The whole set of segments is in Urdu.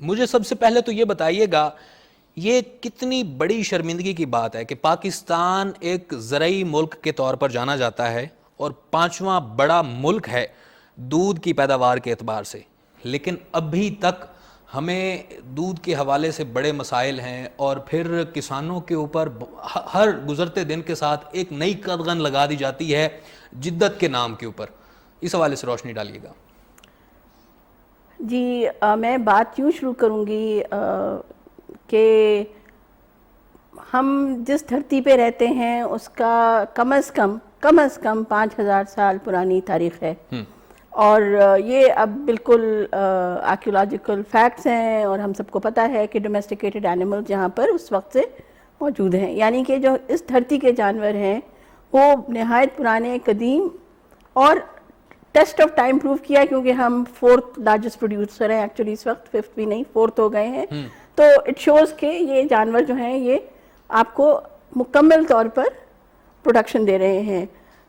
مجھے سب سے پہلے تو یہ بتائیے گا یہ کتنی بڑی شرمندگی کی بات ہے کہ پاکستان ایک زرعی ملک کے طور پر جانا جاتا ہے اور 5واں بڑا ملک ہے دودھ کی پیداوار کے اعتبار سے، لیکن ابھی تک ہمیں دودھ کے حوالے سے بڑے مسائل ہیں، اور پھر کسانوں کے اوپر ہر گزرتے دن کے ساتھ ایک نئی قدغن لگا دی جاتی ہے جدت کے نام کے اوپر. اس حوالے سے روشنی ڈالیے گا. جی میں بات یوں شروع کروں گی کہ ہم جس دھرتی پہ رہتے ہیں اس کا کم از کم 5000 سال پرانی تاریخ ہے، اور یہ اب بالکل آرکیولوجیکل فیکٹس ہیں، اور ہم سب کو پتہ ہے کہ ڈومیسٹیکیٹڈ اینیمل جہاں پر اس وقت سے موجود ہیں، یعنی کہ جو اس دھرتی کے جانور ہیں وہ نہایت پرانے قدیم اور ٹیسٹ آف ٹائم پروف کیا، کیونکہ ہم 4th لارجسٹ پروڈیوسر ہیں ایکچولی اس وقت، 5th بھی نہیں 4th ہو گئے ہیں. تو اٹ شوز کہ یہ جانور جو ہیں یہ آپ کو مکمل طور پر پروڈکشن دے رہے ہیں.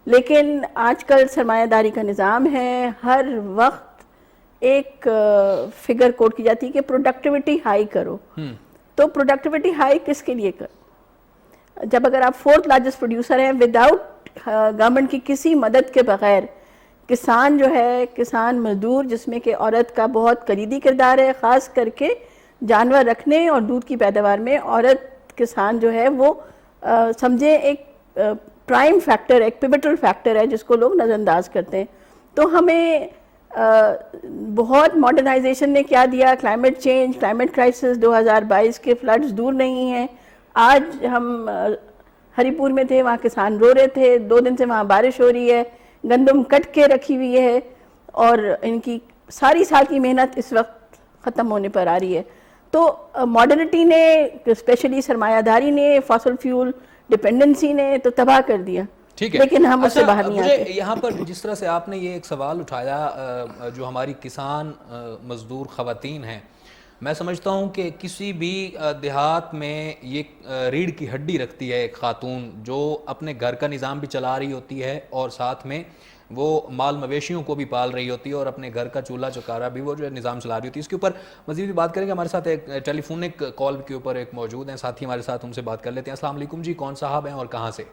لیکن آج کل سرمایہ داری کا نظام ہے، ہر وقت ایک فگر کوٹ کی جاتی ہے کہ پروڈکٹیوٹی ہائی کرو. تو پروڈکٹیوٹی ہائی کس کے لیے کرو؟ جب اگر آپ 4th لارجسٹ پروڈیوسر ہیں، وداؤٹ گورنمنٹ کی کسی مدد کے بغیر کسان جو ہے، کسان مزدور جس میں کہ عورت کا بہت کلیدی کردار ہے، خاص کر کے جانور رکھنے اور دودھ کی پیداوار میں عورت کسان جو ہے وہ سمجھیں ایک پرائم فیکٹر، ایک پیوٹل فیکٹر ہے جس کو لوگ نظر انداز کرتے ہیں. تو ہمیں بہت ماڈرنائزیشن نے کیا دیا، کلائمیٹ چینج، کلائمیٹ کرائسس، 2022 کے فلڈز دور نہیں ہیں. آج ہم ہری پور میں تھے، وہاں کسان رو رہے تھے، 2 دن سے وہاں بارش ہو رہی ہے، گندم کٹ کے رکھی ہوئی ہے، اور ان کی ساری سال کی محنت اس وقت ختم ہونے پر آ رہی ہے. تو ماڈرنٹی نے، اسپیشلی سرمایہ داری نے، فاسل فیول ڈپینڈنسی نے تو تباہ کر دیا. ٹھیک ہے، لیکن ہم اس سے باہر نہیں آتے. مجھے یہاں پر جس طرح سے آپ نے یہ ایک سوال اٹھایا جو ہماری کسان مزدور خواتین ہیں، میں سمجھتا ہوں کہ کسی بھی دیہات میں یہ ریڑھ کی ہڈی رکھتی ہے ایک خاتون جو اپنے گھر کا نظام بھی چلا رہی ہوتی ہے اور ساتھ میں وہ مال مویشیوں کو بھی پال رہی ہوتی ہے اور اپنے گھر کا چولہا چکارا بھی وہ جو ہے نظام چلا رہی ہوتی ہے. اس کے اوپر مزید بھی بات کریں گے. ہمارے ساتھ ایک ٹیلی فونک کال کے اوپر ایک موجود ہیں ساتھی ہمارے ساتھ، ان سے بات کر لیتے ہیں. السلام علیکم جی، کون صاحب ہیں اور کہاں سے؟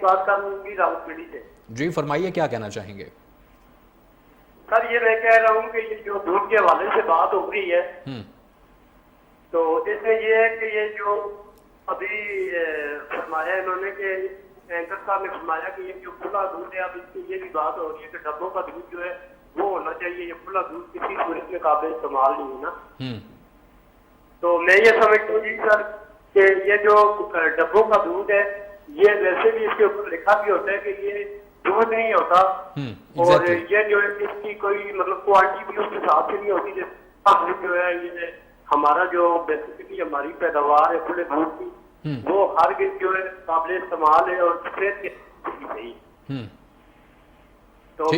بات کروں گی راولپنڈی سے. جی فرمائیے، کیا کہنا چاہیں گے؟ سر یہ میں کہہ رہا ہوں کہ یہ جو دودھ کے حوالے سے بات ہو رہی ہے تو اس میں یہ ہے کہ یہ جو ابھی فرمایا انہوں نے کہ اینکر صاحب نے فرمایا کہ یہ جو کھلا دودھ ہے، اب اس کی یہ بھی بات ہو رہی ہے کہ ڈبوں کا دودھ جو ہے وہ ہونا چاہیے. یہ کھلا دودھ کسی صورت میں قابل استعمال نہیں ہے نا. تو میں یہ سمجھتا ہوں جی سر کہ یہ جو ڈبوں کا دودھ ہے یہ ویسے بھی اس کے اوپر لکھا بھی ہوتا ہے کہ یہ دودھ نہیں ہوتا، اور یہ جو ہے اس کی کوئی مطلب کوالٹی بھی اس حساب سے نہیں ہوتی. جیسے جو ہے یہ ہمارا جو بیسیکلی ہماری پیداوار ہے کھلے دودھ کی وہ ہر جو ہے قابل استعمال ہے اور صحت کے صحیح. تو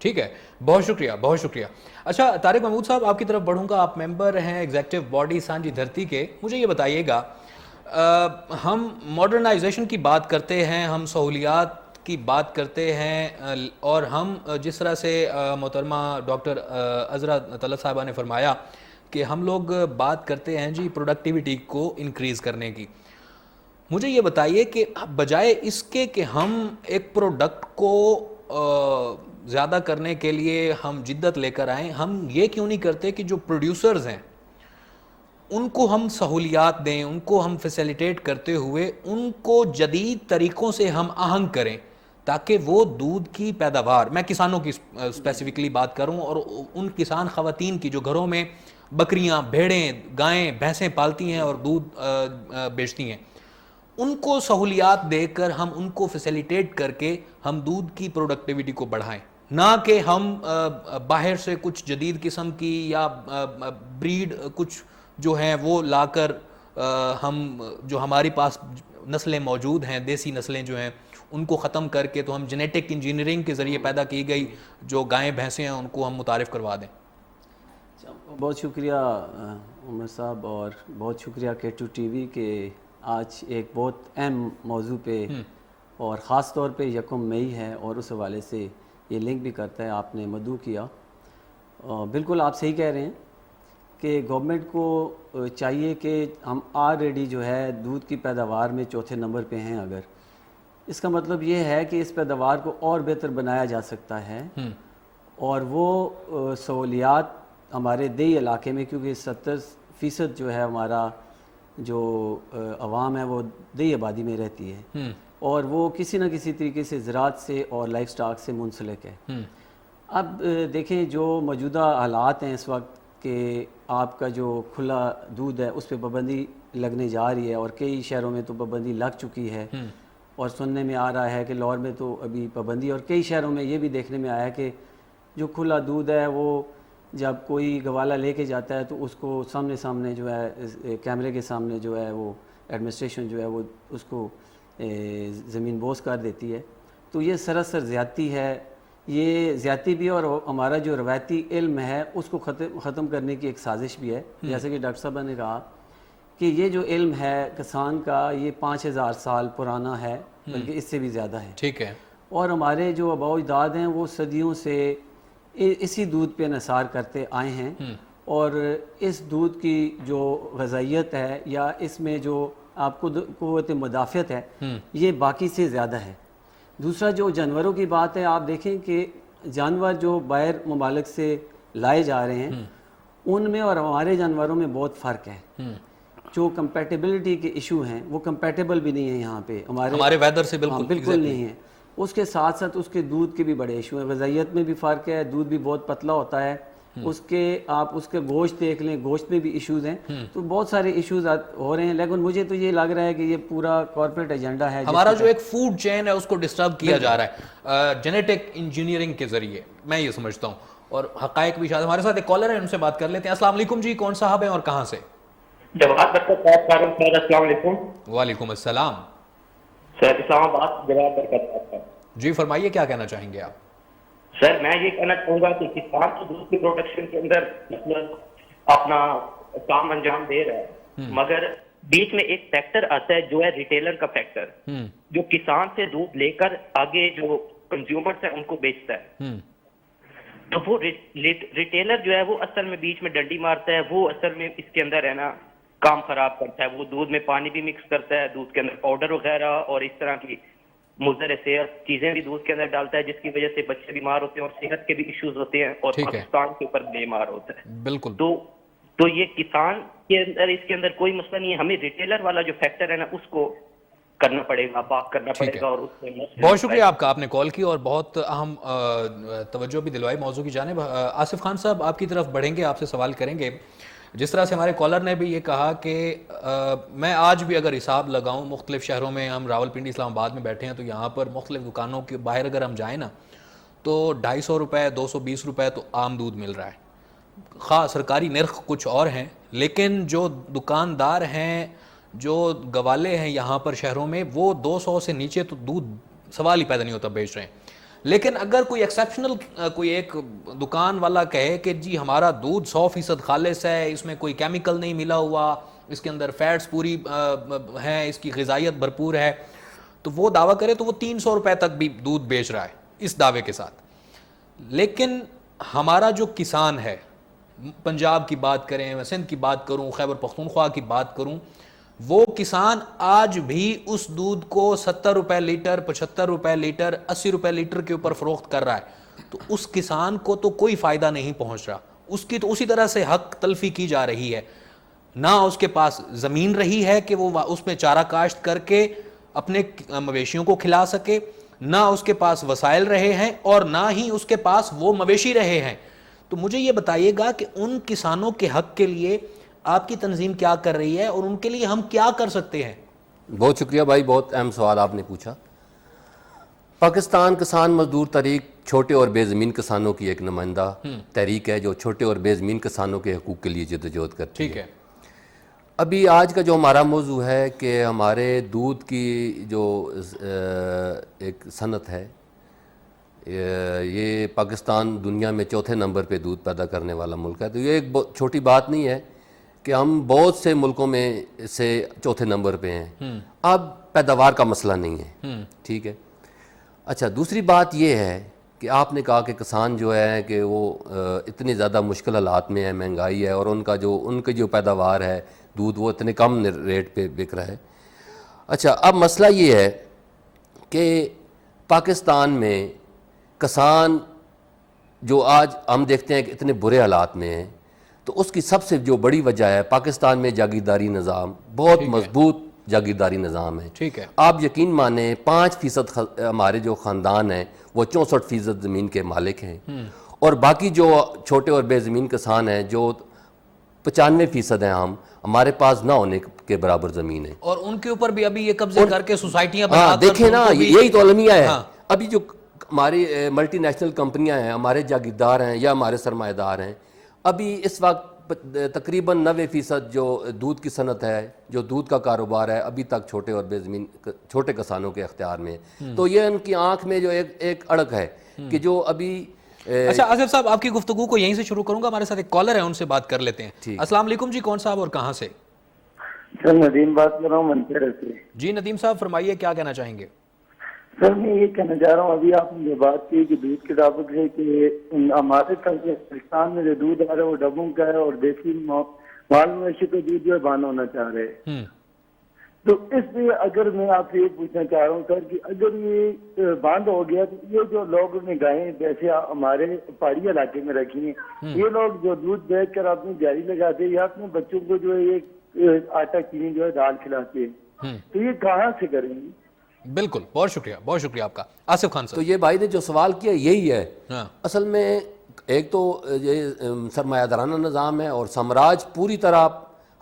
ٹھیک ہے، بہت شکریہ بہت شکریہ. اچھا طارق محمود صاحب، آپ کی طرف بڑھوں گا. آپ ممبر ہیں ایگزیکٹو باڈی سانجی دھرتی کے. مجھے یہ بتائیے گا، ہم ماڈرنائزیشن کی بات کرتے ہیں، ہم سہولیات کی بات کرتے ہیں، اور ہم جس طرح سے محترمہ ڈاکٹر عذرا طلعت صاحبہ نے فرمایا کہ ہم لوگ بات کرتے ہیں جی پروڈکٹیوٹی کو انکریز کرنے کی. مجھے یہ بتائیے کہ بجائے اس کے کہ ہم ایک پروڈکٹ کو زیادہ کرنے کے لیے ہم جدت لے کر آئیں، ہم یہ کیوں نہیں کرتے کہ جو پروڈیوسرز ہیں ان کو ہم سہولیات دیں، ان کو ہم فیسیلیٹیٹ کرتے ہوئے ان کو جدید طریقوں سے ہم آہنگ کریں تاکہ وہ دودھ کی پیداوار، میں کسانوں کی اسپیسیفکلی بات کروں، اور ان کسان خواتین کی جو گھروں میں بکریاں، بھیڑیں، گائیں، بھینسیں پالتی ہیں اور دودھ بیچتی ہیں، ان کو سہولیات دے کر ہم ان کو فیسیلیٹیٹ کر کے ہم دودھ کی پروڈکٹیوٹی کو بڑھائیں، نہ کہ ہم باہر سے کچھ جدید قسم کی یا بریڈ کچھ جو ہیں وہ لا کر ہم جو ہمارے پاس نسلیں موجود ہیں، دیسی نسلیں جو ہیں ان کو ختم کر کے تو ہم جینیٹک انجینئرنگ کے ذریعے پیدا کی گئی جو گائیں بھینسیں ہیں ان کو ہم متعارف کروا دیں. بہت شکریہ عمر صاحب، اور بہت شکریہ K2 TV کہ آج ایک بہت اہم موضوع پہ، اور خاص طور پہ 1 مئی ہے اور اس حوالے سے یہ لنک بھی کرتا ہے، آپ نے مدعو کیا. بالکل آپ صحیح کہہ رہے ہیں کہ گورنمنٹ کو چاہیے کہ ہم آلریڈی جو ہے دودھ کی پیداوار میں چوتھے نمبر پہ ہیں، اگر اس کا مطلب یہ ہے کہ اس پیداوار کو اور بہتر بنایا جا سکتا ہے، اور وہ سہولیات ہمارے دیہی علاقے میں، کیونکہ 70% جو ہے ہمارا جو عوام ہے وہ دیہی آبادی میں رہتی ہے، اور وہ کسی نہ کسی طریقے سے زراعت سے اور لائف سٹاک سے منسلک ہے۔ اب دیکھیں جو موجودہ حالات ہیں اس وقت کہ آپ کا جو کھلا دودھ ہے اس پہ پابندی لگنے جا رہی ہے، اور کئی شہروں میں تو پابندی لگ چکی ہے، اور سننے میں آ رہا ہے کہ لاہور میں تو ابھی پابندی، اور کئی شہروں میں یہ بھی دیکھنے میں آیا ہے کہ جو کھلا دودھ ہے وہ جب کوئی گوالا لے کے جاتا ہے تو اس کو سامنے جو ہے کیمرے کے سامنے جو ہے وہ ایڈمنسٹریشن جو ہے وہ اس کو زمین بوس کر دیتی ہے۔ تو یہ سراسر زیادتی ہے، یہ زیادتی بھی، اور ہمارا جو روایتی علم ہے اس کو ختم کرنے کی ایک سازش بھی ہے۔ جیسے کہ ڈاکٹر صاحب نے کہا کہ یہ جو علم ہے کسان کا یہ 5000 سال پرانا ہے، بلکہ اس سے بھی زیادہ ہے، ٹھیک ہے، اور ہمارے جو آباء و اجداد ہیں وہ صدیوں سے اسی دودھ پہ انحصار کرتے آئے ہیں، اور اس دودھ کی جو غذائیت ہے یا اس میں جو آپ کو قوت مدافعت ہے یہ باقی سے زیادہ ہے۔ دوسرا جو جانوروں کی بات ہے، آپ دیکھیں کہ جانور جو باہر ممالک سے لائے جا رہے ہیں ان میں اور ہمارے جانوروں میں بہت فرق ہے۔ جو کمپیٹیبلٹی کے ایشو ہیں وہ کمپیٹیبل بھی نہیں ہیں یہاں پہ ہمارے ویدر سے بالکل نہیں ہے۔ اس کے ساتھ ساتھ اس کے دودھ کے بھی بڑے ایشو ہیں، غذائیت میں بھی فرق ہے، دودھ بھی بہت پتلا ہوتا ہے، اس کے آپ اس کے گوشت دیکھ لیں، گوشت میں بھی ایشوز ہیں، تو بہت سارے ایشوز ہو رہے ہیں۔ لیکن مجھے تو یہ لگ رہا ہے کہ یہ پورا کارپوریٹ ایجنڈا ہے، ہمارا جو ایک فوڈ چین ہے اس کو ڈسٹرب کیا جا رہا ہے جینیٹک انجینئرنگ کے ذریعے، میں یہ سمجھتا ہوں، اور حقائق بھی شاید۔ ہمارے ساتھ ایک کالر ہے، ان سے بات کر لیتے ہیں۔ السلام علیکم جی، کون صاحب ہیں اور کہاں سے؟ جواد برکت بات کر رہا ہوں سر، السلام علیکم۔ وعلیکم السلام سر، اسلام آباد جواد برکت بات کر رہا ہوں۔ جی فرمائیے، کیا کہنا چاہیں گے آپ؟ سر میں یہ کہنا چاہوں گا کہ کسان تو دودھ کی پروڈکشن کے اندر مطلب اپنا کام انجام دے رہا ہے، مگر بیچ میں ایک فیکٹر آتا ہے جو ہے ریٹیلر کا فیکٹر، جو کسان سے دودھ لے کر آگے جو کنزیومرز ہیں ان کو بیچتا ہے۔ تو وہ ریٹیلر جو ہے وہ اصل میں بیچ میں ڈنڈی مارتا ہے، وہ اصل میں اس کے اندر ہے نا کام خراب کرتا ہے، وہ دودھ میں پانی بھی مکس کرتا ہے، دودھ کے اندر پاؤڈر وغیرہ اور اس طرح کی مضر صحت چیزیں بھی دودھ کے اندر ڈالتا ہے، جس کی وجہ سے بچے بیمار ہوتے ہیں اور صحت کے بھی ایشوز ہوتے ہیں، اور پاکستان کے اوپر بیمار ہوتا ہے۔ بالکل، تو یہ کسان کے اندر اس کے اندر کوئی مسئلہ نہیں ہے، ہمیں ریٹیلر والا جو فیکٹر ہے نا اس کو کرنا پڑے گا، پاک کرنا پڑے گا، اور اس میں بہت شکریہ آپ کا، آپ نے کال کی اور بہت اہم توجہ بھی دلوائی موضوع کی جانب۔ آصف خان صاحب آپ کی طرف بڑھیں گے، آپ سے سوال کریں گے۔ جس طرح سے ہمارے کالر نے بھی یہ کہا کہ میں آج بھی اگر حساب لگاؤں مختلف شہروں میں، ہم راولپنڈی اسلام آباد میں بیٹھے ہیں تو یہاں پر مختلف دکانوں کے باہر اگر ہم جائیں نا تو 250 روپے 220 روپے تو عام دودھ مل رہا ہے، خواہ سرکاری نرخ کچھ اور ہیں، لیکن جو دکاندار ہیں، جو گوالے ہیں یہاں پر شہروں میں، وہ 200 سے نیچے تو دودھ سوال ہی پیدا نہیں ہوتا بیچ رہے ہیں۔ لیکن اگر کوئی ایکسیپشنل کوئی ایک دکان والا کہے کہ جی ہمارا دودھ 100% خالص ہے، اس میں کوئی کیمیکل نہیں ملا ہوا، اس کے اندر فیٹس پوری ہیں، اس کی غذائیت بھرپور ہے، تو وہ دعویٰ کرے تو وہ 300 روپے تک بھی دودھ بیچ رہا ہے اس دعوے کے ساتھ۔ لیکن ہمارا جو کسان ہے، پنجاب کی بات کریں، میں سندھ کی بات کروں، خیبر پختونخوا کی بات کروں، وہ کسان آج بھی اس دودھ کو 70 روپے لیٹر، 75 روپے لیٹر، 80 روپے لیٹر کے اوپر فروخت کر رہا ہے، تو اس کسان کو تو کوئی فائدہ نہیں پہنچ رہا، اس کی تو اسی طرح سے حق تلفی کی جا رہی ہے۔ نہ اس کے پاس زمین رہی ہے کہ وہ اس میں چارہ کاشت کر کے اپنے مویشیوں کو کھلا سکے، نہ اس کے پاس وسائل رہے ہیں، اور نہ ہی اس کے پاس وہ مویشی رہے ہیں۔ تو مجھے یہ بتائیے گا کہ ان کسانوں کے حق کے لیے آپ کی تنظیم کیا کر رہی ہے اور ان کے لیے ہم کیا کر سکتے ہیں؟ بہت شکریہ بھائی، بہت اہم سوال آپ نے پوچھا۔ پاکستان کسان مزدور تحریک چھوٹے اور بے زمین کسانوں کی ایک نمائندہ تحریک ہے جو چھوٹے اور بے زمین کسانوں کے حقوق کے لیے جدوجہد کرتی ہے۔ ابھی آج کا جو ہمارا موضوع ہے کہ ہمارے دودھ کی جو ایک صنعت ہے، یہ پاکستان دنیا میں چوتھے نمبر پہ دودھ پیدا کرنے والا ملک ہے، تو یہ ایک چھوٹی بات نہیں ہے کہ ہم بہت سے ملکوں میں سے چوتھے نمبر پہ ہیں۔ اب پیداوار کا مسئلہ نہیں ہے، ٹھیک ہے۔ اچھا، دوسری بات یہ ہے کہ آپ نے کہا کہ کسان جو ہے کہ وہ اتنی زیادہ مشکل حالات میں ہے، مہنگائی ہے، اور ان کی جو پیداوار ہے دودھ وہ اتنے کم ریٹ پہ بک رہا ہے. اچھا، اب مسئلہ یہ ہے کہ پاکستان میں کسان جو آج ہم دیکھتے ہیں کہ اتنے برے حالات میں ہیں، تو اس کی سب سے جو بڑی وجہ ہے پاکستان میں جاگیرداری نظام، بہت مضبوط جاگیرداری نظام ہے. ٹھیک ہے. آپ یقین مانیں 5% ہمارے جو خاندان ہیں وہ 64% زمین کے مالک ہیں، اور باقی جو چھوٹے اور بے زمین کسان ہیں جو 95% ہیں، ہمارے پاس نہ ہونے کے برابر زمین ہے. اور ان کے اوپر بھی ابھی یہ قبضے کر کے سوسائٹیاں بنا کر دیکھیں نا، یہی تو المیہ ہے. ہاں. ابھی جو ہماری ملٹی نیشنل کمپنیاں ہیں، ہمارے جاگیردار ہیں یا ہمارے سرمایہ دار ہیں، ابھی اس وقت تقریباً 90% جو دودھ کی صنعت ہے، جو دودھ کا کاروبار ہے، ابھی تک چھوٹے اور بے زمین چھوٹے کسانوں کے اختیار میں ہے. تو یہ ان کی آنکھ میں جو ایک اڑک ہے کہ جو ابھی اچھا آصف صاحب، آپ کی گفتگو کو یہیں سے شروع کروں گا. ہمارے ساتھ ایک کالر ہے، ان سے بات کر لیتے ہیں. السلام علیکم جی، کون صاحب اور کہاں سے؟ سر ندیم بات کر رہا ہوں منچر سے. جی ندیم صاحب فرمائیے، کیا کہنا چاہیں گے؟ سر میں یہ کہنا چاہ رہا ہوں، ابھی آپ نے جو بات کی کہ دودھ کے تعلق سے کہ ہمارے پاکستان میں جو دودھ آ رہا ہے وہ ڈبوں کا ہے، اور دیسی مال مویشی کا دودھ جو ہے بند ہونا چاہ رہے ہیں. تو اس لیے اگر میں آپ سے یہ پوچھنا چاہ رہا ہوں سر کہ اگر یہ بند ہو گیا تو یہ جو لوگ نے گائیں جیسے ہمارے پہاڑی علاقے میں رکھی ہیں، یہ لوگ جو دودھ بیچ کر اپنی جاری لگاتے ہیں یا اپنے بچوں کو جو ہے یہ آٹا چینی جو ہے دال کھلاتے ہیں، تو یہ کہاں سے کریں گے؟ بالکل، بہت شکریہ آپ کا. آصف خان تو صاحب. یہ بھائی نے جو سوال کیا یہی ہے. ہاں. اصل میں ایک تو یہ سرمایہ دارانہ نظام ہے، اور سامراج پوری طرح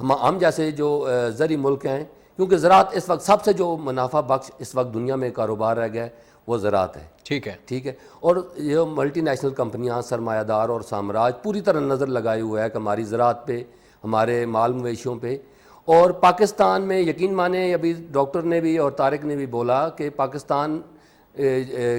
ہم جیسے جو زرعی ملک ہیں، کیونکہ زراعت اس وقت سب سے جو منافع بخش اس وقت دنیا میں کاروبار رہ گیا ہے وہ زراعت ہے. ٹھیک ہے. اور یہ ملٹی نیشنل کمپنیاں، سرمایہ دار اور سامراج پوری طرح نظر لگائے ہوئے ہے کہ ہماری زراعت پہ، ہمارے مال مویشیوں پہ. اور پاکستان میں یقین مانیں، ابھی ڈاکٹر نے بھی اور طارق نے بھی بولا کہ پاکستان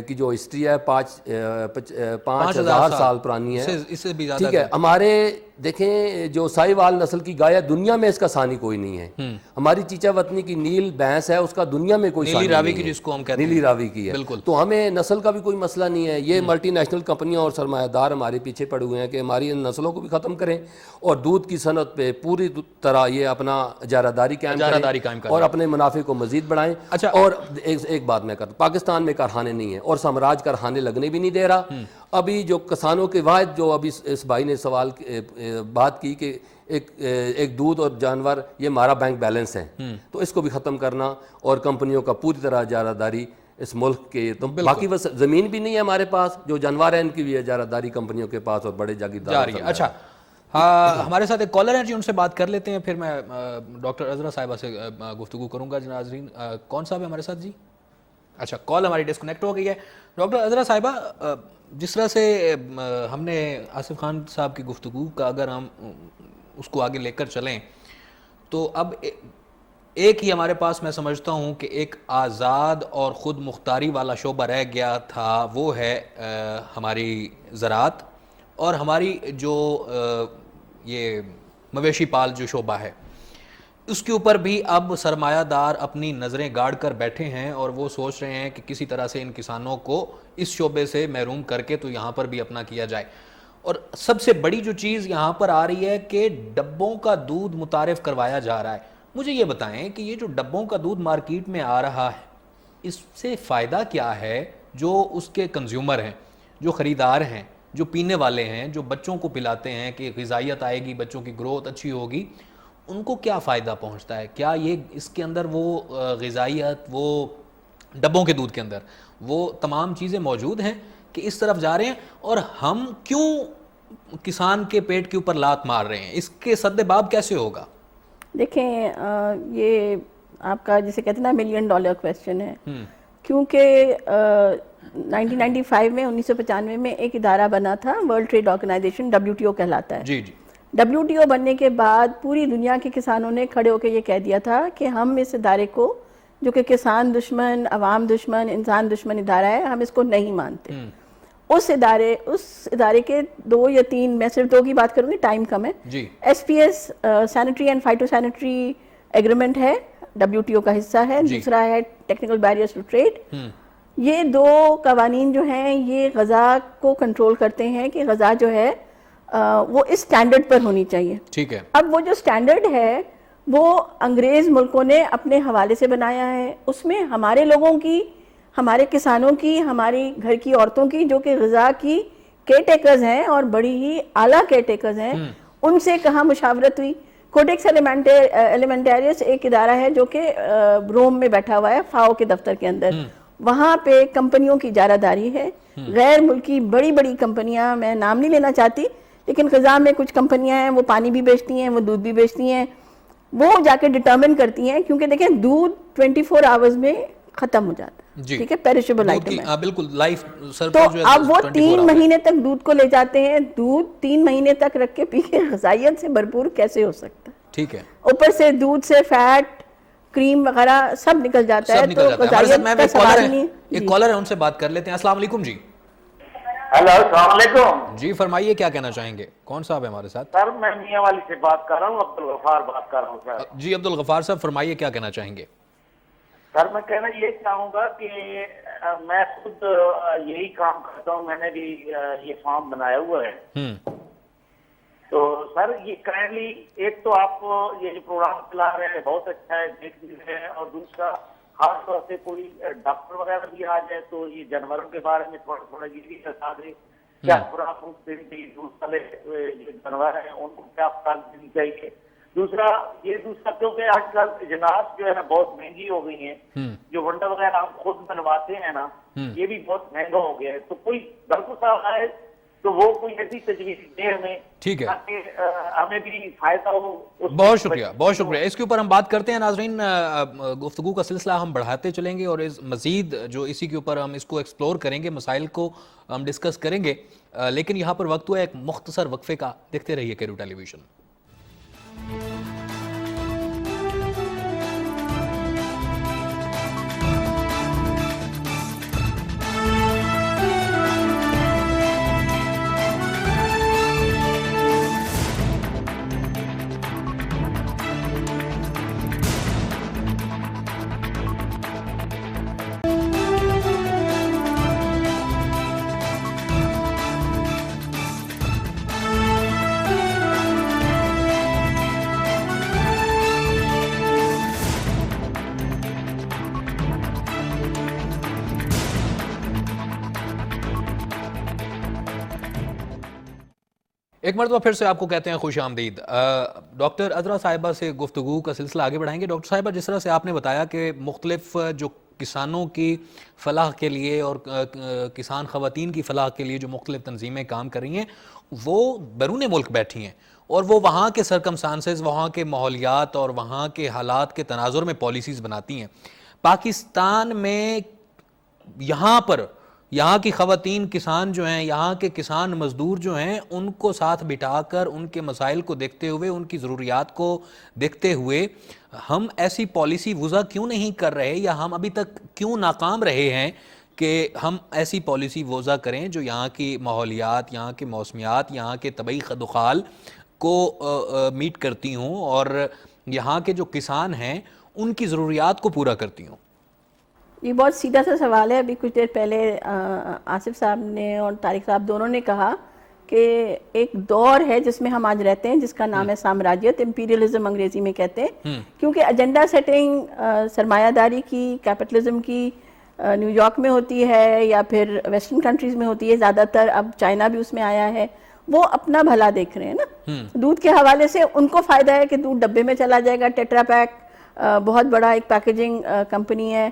کی جو ہسٹری ہے 5,000 سال پرانی ہے. اس سے بھی زیادہ. ٹھیک ہے. ہمارے دیکھیں جو سائی وال نسل کی گائے دنیا میں اس کا ثانی کوئی نہیں ہے. ہماری چیچا وطنی کی نیل بھینس ہے، اس کا دنیا میں کوئی ثانی نہیں ہے. نیلی راوی کی جس کو ہم کہتے ہیں. نیلی راوی کی ہے. بالکل. تو ہمیں نسل کا بھی کوئی مسئلہ نہیں ہے. یہ ملٹی نیشنل کمپنیاں اور سرمایہ دار ہمارے پیچھے پڑے ہوئے ہیں کہ ہماری ان نسلوں کو بھی ختم کریں اور دودھ کی صنعت پہ پوری طرح یہ اپنا اجارہ داری قائم کریں اور اپنے منافع کو مزید بڑھائیں. اچھا. اور ایک بات میں کرتا ہوں، پاکستان میں کارخانے نہیں ہیں اور سامراج کارخانے لگنے بھی نہیں دے رہا. ابھی جو کسانوں کے واحد جو ابھی اس بھائی نے بات کی کہ ایک دودھ اور جانور یہ ہمارا بینک بیلنس ہے، تو اس کو بھی ختم کرنا اور کمپنیوں کا پوری طرح اجارہ داری اس ملک کے. تو باقی بس زمین بھی نہیں ہے ہمارے پاس، جو جانور ہیں ان کی بھی اجارہ داری کمپنیوں کے پاس اور بڑے جاگیردار. اچھا ہمارے ساتھ ایک کالر ہیں جی، ان سے بات کر لیتے ہیں، پھر میں ڈاکٹر عذرا صاحبہ سے گفتگو کروں گا. ناظرین کون صاحب ہے ہمارے ساتھ جی؟ اچھا کال ہماری ڈسکنیکٹ ہو گئی ہے. ڈاکٹر عذرا صاحبہ، جس طرح سے ہم نے آصف خان صاحب کی گفتگو کا اگر ہم اس کو آگے لے کر چلیں تو اب ایک ہی ہمارے پاس میں سمجھتا ہوں کہ ایک آزاد اور خود مختاری والا شعبہ رہ گیا تھا، وہ ہے ہماری زراعت اور ہماری جو یہ مویشی پال جو شعبہ ہے، اس کے اوپر بھی اب سرمایہ دار اپنی نظریں گاڑ کر بیٹھے ہیں اور وہ سوچ رہے ہیں کہ کسی طرح سے ان کسانوں کو اس شعبے سے محروم کر کے تو یہاں پر بھی اپنا کیا جائے. اور سب سے بڑی جو چیز یہاں پر آ رہی ہے کہ ڈبوں کا دودھ متعارف کروایا جا رہا ہے. مجھے یہ بتائیں کہ یہ جو ڈبوں کا دودھ مارکیٹ میں آ رہا ہے، اس سے فائدہ کیا ہے جو اس کے کنزیومر ہیں، جو خریدار ہیں، جو پینے والے ہیں، جو بچوں کو پلاتے ہیں کہ غذائیت آئے گی، بچوں کی گروتھ اچھی ہوگی، ان کو کیا فائدہ پہنچتا ہے؟ کیا یہ اس کے اندر وہ غذائیت، وہ ڈبوں کے دودھ کے اندر وہ تمام چیزیں موجود ہیں کہ اس طرف جا رہے ہیں؟ اور ہم کیوں کسان کے پیٹ کے اوپر لات مار رہے ہیں؟ اس کے سد باب کیسے ہوگا؟ دیکھیں یہ آپ کا جسے کہتے ہیں نا $1 ملین کویسچن ہے، کیونکہ 1995 میں 1995 میں ایک ادارہ بنا تھا، ورلڈ ٹریڈ آرگنائزیشن، WTO کہلاتا ہے. جی جی. WTO بننے کے بعد پوری دنیا کے کسانوں نے کھڑے ہو کے یہ کہہ دیا تھا کہ ہم اس ادارے کو، جو کہ کسان دشمن، عوام دشمن، انسان دشمن ادارہ ہے، ہم اس کو نہیں مانتے. اس ادارے کے 2 یا 3، میں صرف 2 کی بات کروں گی، ٹائم کم ہے. SPS sanitary and phyto sanitary agreement ہے، WTO کا حصہ ہے. دوسرا ہے ٹیکنیکل بیریئرز ٹو ٹریڈ. یہ دو قوانین جو ہیں یہ غذا کو کنٹرول کرتے ہیں کہ غذا جو ہے وہ اس سٹینڈرڈ پر ہونی چاہیے. ٹھیک ہے. اب وہ جو سٹینڈرڈ ہے وہ انگریز ملکوں نے اپنے حوالے سے بنایا ہے. اس میں ہمارے لوگوں کی, ہمارے کسانوں کی, ہماری گھر کی عورتوں کی جو کہ غذا کی کیئر ٹیکرز ہیں اور بڑی ہی اعلیٰ کیئر ٹیکرز ہیں, ان سے کہاں مشاورت ہوئی. کوڈیکس ایلیمنٹیریس ایک ادارہ ہے جو کہ روم میں بیٹھا ہوا ہے فاؤ کے دفتر کے اندر. وہاں پہ کمپنیوں کی اجارہ داری ہے, غیر ملکی بڑی بڑی کمپنیاں, میں نام نہیں لینا چاہتی لیکن غذا میں کچھ کمپنیاں ہیں وہ پانی بھی بیچتی ہیں, وہ دودھ بھی بیچتی ہیں, وہ جا کے ڈٹرمن کرتی ہیں کیونکہ دیکھیں دودھ 24 آورز میں ختم ہو جاتا ہے, ٹھیک ہے, پیرشیبل آئٹم ہے. بالکل لائف تو اب وہ 3 مہینے تک دودھ کو لے جاتے ہیں, دودھ 3 مہینے تک رکھ کے پی کے غذائیت سے بھرپور کیسے ہو سکتا ہے. ٹھیک ہے. اوپر سے دودھ سے فیٹ, کریم وغیرہ سب نکل جاتا ہے. تو غذائیت کا سوال ہی نہیں. ایک کالر ہے, ان سے بات کر لیتے ہیں. السلام علیکم جی. ہیلو السلام علیکم جی فرمائیے کیا کہنا چاہیں گے. کون صاحب ہے ہمارے ساتھ؟ سر میں میاں والی سے بات کر رہا ہوں, عبدالغفار بات کر رہا ہوں سر. جی عبدالغفار صاحب فرمائیے کیا کہنا چاہیں گے. سر میں کہنا یہ چاہوں گا کہ میں خود یہی کام کرتا ہوں, میں نے بھی یہ فارم بنایا ہوا ہے. تو سر یہ کائنڈلی ایک تو آپ یہ جو پروگرام چلا رہے ہیں بہت اچھا ہے, دیکھ بھی رہے ہیں, اور دوسرا خاص طور سے کوئی ڈاکٹر وغیرہ بھی آ جائے تو یہ جانوروں کے بارے میں تھوڑا تھوڑا یہ بھی بتا دے کیا خوراک دینی چاہیے, دودھ والے جو جانور ہیں ان کو کیا خوراک دینی چاہیے. دوسرا کیونکہ آج کل اجناس جو ہے نا بہت مہنگی ہو گئی ہیں, جو ونڈا وغیرہ ہم خود بنواتے ہیں نا یہ بھی بہت مہنگا ہو گیا ہے. تو کوئی ڈاکٹر صاحب آئے تو وہ کوئی ایسی تجویز دے ہمیں, ٹھیک ہے, تاکہ ہمیں بھی فائدہ ہو. بہت شکریہ, بہت شکریہ. اس کے اوپر ہم بات کرتے ہیں. ناظرین گفتگو کا سلسلہ ہم بڑھاتے چلیں گے اور مزید جو اسی کے اوپر ہم اس کو ایکسپلور کریں گے, مسائل کو ہم ڈسکس کریں گے, لیکن یہاں پر وقت ہوا ہے ایک مختصر وقفے کا. دیکھتے رہیے کیرو ٹیلی ویژن. ایک مرتبہ پھر سے آپ کو کہتے ہیں خوش آمدید. ڈاکٹر عذرا صاحبہ سے گفتگو کا سلسلہ آگے بڑھائیں گے. ڈاکٹر صاحبہ جس طرح سے آپ نے بتایا کہ مختلف جو کسانوں کی فلاح کے لیے اور کسان خواتین کی فلاح کے لیے جو مختلف تنظیمیں کام کر رہی ہیں وہ بیرون ملک بیٹھی ہیں اور وہ وہاں کے سرکمسٹانسز, وہاں کے ماحولیات اور وہاں کے حالات کے تناظر میں پالیسیز بناتی ہیں. پاکستان میں یہاں کی خواتین کسان جو ہیں, یہاں کے کسان مزدور جو ہیں, ان کو ساتھ بٹھا کر ان کے مسائل کو دیکھتے ہوئے, ان کی ضروریات کو دیکھتے ہوئے ہم ایسی پالیسی وضع کیوں نہیں کر رہے, یا ہم ابھی تک کیوں ناکام رہے ہیں کہ ہم ایسی پالیسی وضع کریں جو یہاں کی ماحولیات, یہاں کے موسمیات, یہاں کے طبعی خد و خال کو میٹ کرتی ہوں اور یہاں کے جو کسان ہیں ان کی ضروریات کو پورا کرتی ہوں. یہ بہت سیدھا سا سوال ہے. ابھی کچھ دیر پہلے آصف صاحب نے اور طارق صاحب دونوں نے کہا کہ ایک دور ہے جس میں ہم آج رہتے ہیں جس کا نام ہے سامراجیت, امپیریلزم انگریزی میں کہتے ہیں, کیونکہ ایجنڈا سیٹنگ سرمایہ داری کی, کیپٹلزم کی نیو یارک میں ہوتی ہے یا پھر ویسٹرن کنٹریز میں ہوتی ہے زیادہ تر, اب چائنا بھی اس میں آیا ہے. وہ اپنا بھلا دیکھ رہے ہیں نا. دودھ کے حوالے سے ان کو فائدہ ہے کہ دودھ ڈبے میں چلا جائے گا. ٹیٹرا پیک بہت بڑا ایک پیکیجنگ کمپنی ہے,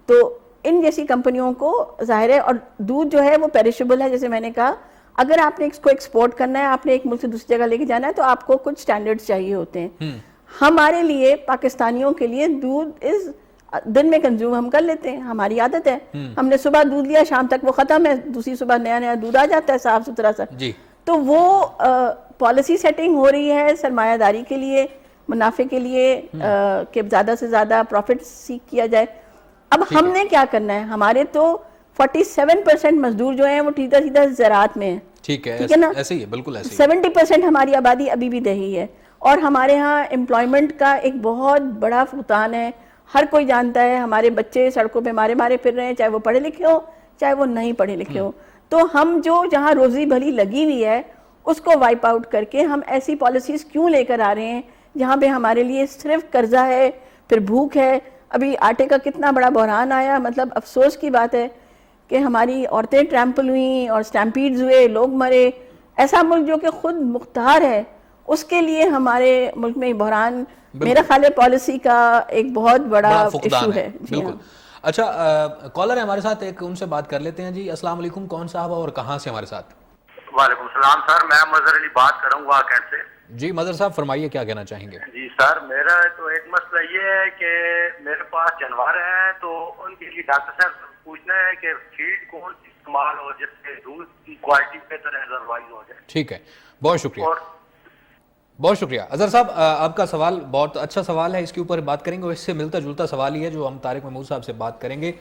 تو ان جیسی کمپنیوں کو ظاہر ہے, اور دودھ جو ہے وہ پیریشیبل ہے. جیسے میں نے کہا اگر آپ نے اس کو ایکسپورٹ کرنا ہے, آپ نے ایک ملک سے دوسری جگہ لے کے جانا ہے, تو آپ کو کچھ سٹینڈرڈز چاہیے ہوتے ہیں. ہمارے لیے پاکستانیوں کے لیے دودھ دن میں کنزیوم ہم کر لیتے ہیں, ہماری عادت ہے. ہم نے صبح دودھ لیا, شام تک وہ ختم ہے, دوسری صبح نیا دودھ آ جاتا ہے صاف ستھرا سا. تو وہ پالیسی سیٹنگ ہو رہی ہے سرمایہ داری کے لیے, منافع کے لیے, کہ زیادہ سے زیادہ پروفٹ سیکھ کیا جائے. اب ہم نے کیا کرنا ہے؟ ہمارے تو 47% مزدور جو ہیں وہ سیدھا زراعت میں ہیں. ٹھیک ہے نا, ایسے ہی ہے, بالکل ایسے ہی. 70% ہماری آبادی ابھی بھی دیہی ہے, اور ہمارے ہاں امپلائمنٹ کا ایک بہت بڑا فقدان ہے. ہر کوئی جانتا ہے ہمارے بچے سڑکوں پہ مارے مارے پھر رہے ہیں, چاہے وہ پڑھے لکھے ہوں چاہے وہ نہیں پڑھے لکھے ہوں. تو ہم جو جہاں روزی بھلی لگی ہوئی ہے اس کو وائپ آؤٹ کر کے ہم ایسی پالیسیز کیوں لے کر آ رہے ہیں جہاں پہ ہمارے لیے صرف قرضہ ہے, پھر بھوک ہے. ابھی آٹے کا کتنا بڑا بحران آیا, مطلب افسوس کی بات ہے کہ ہماری عورتیں ٹریمپل ہوئیں اور سٹیمپیڈز ہوئے, لوگ مرے. ایسا ملک جو کہ خود مختار ہے اس کے لیے ہمارے ملک میں بحران میرا خیال ہے پالیسی کا ایک بہت بڑا ایشو ہے. بالکل. اچھا کالر ہے ہمارے ساتھ, ایک ان سے بات کر لیتے ہیں. جی السلام علیکم, کون صاحب اور کہاں سے ہمارے ساتھ؟ وعلیکم السلام سر, میں مظہر علی بات کر رہا ہوں واقعات سے. جی مظہر صاحب فرمائیے, کیا کہنا چاہیں گے؟ جی سر, میرا تو ایک مسئلہ یہ ہے کہ میرے پاس جانور ہیں تو ان کے لیے ڈاکٹر صاحب پوچھنا ہے کہ فیڈ کون سی استعمال ہو جس سے دودھ کی کوالٹی بہتر ادروائز ہو جائے. ٹھیک ہے, بہت شکریہ. بہت شکریہ اظہر صاحب, آپ کا سوال بہت اچھا سوال ہے, اس کے اوپر بات کریں گے. اس سے ملتا جلتا سوال ہی ہے جو ہم طارق محمود صاحب سے بات کریں گے,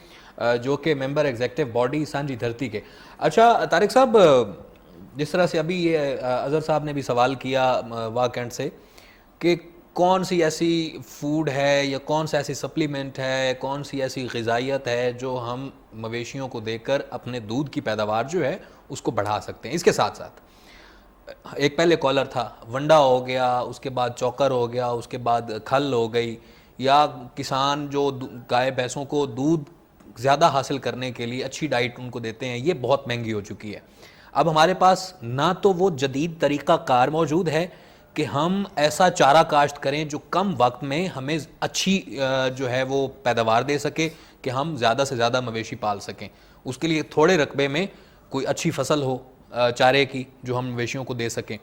جو کہ ممبر ایگزیکٹو باڈی سانجھی دھرتی کے. اچھا طارق صاحب, جس طرح سے ابھی یہ اظہر صاحب نے بھی سوال کیا واقعات سے کہ کون سی ایسی فوڈ ہے یا کون سا ایسی سپلیمنٹ ہے, کون سی ایسی غذائیت ہے جو ہم مویشیوں کو دے کر اپنے دودھ کی پیداوار جو ہے اس کو بڑھا سکتے ہیں. اس کے ساتھ ساتھ ایک پہلے کالر تھا, ونڈا ہو گیا, اس کے بعد چوکر ہو گیا, اس کے بعد کھل ہو گئی, یا کسان جو گائے بھینسوں کو دودھ زیادہ حاصل کرنے کے لیے اچھی ڈائٹ ان کو دیتے ہیں, یہ بہت مہنگی ہو چکی ہے. اب ہمارے پاس نہ تو وہ جدید طریقہ کار موجود ہے کہ ہم ایسا چارہ کاشت کریں جو کم وقت میں ہمیں اچھی جو ہے وہ پیداوار دے سکے کہ ہم زیادہ سے زیادہ مویشی پال سکیں. اس کے لیے تھوڑے رقبے میں کوئی اچھی فصل ہو چارے کی جو ہم مویشیوں کو دے سکیں.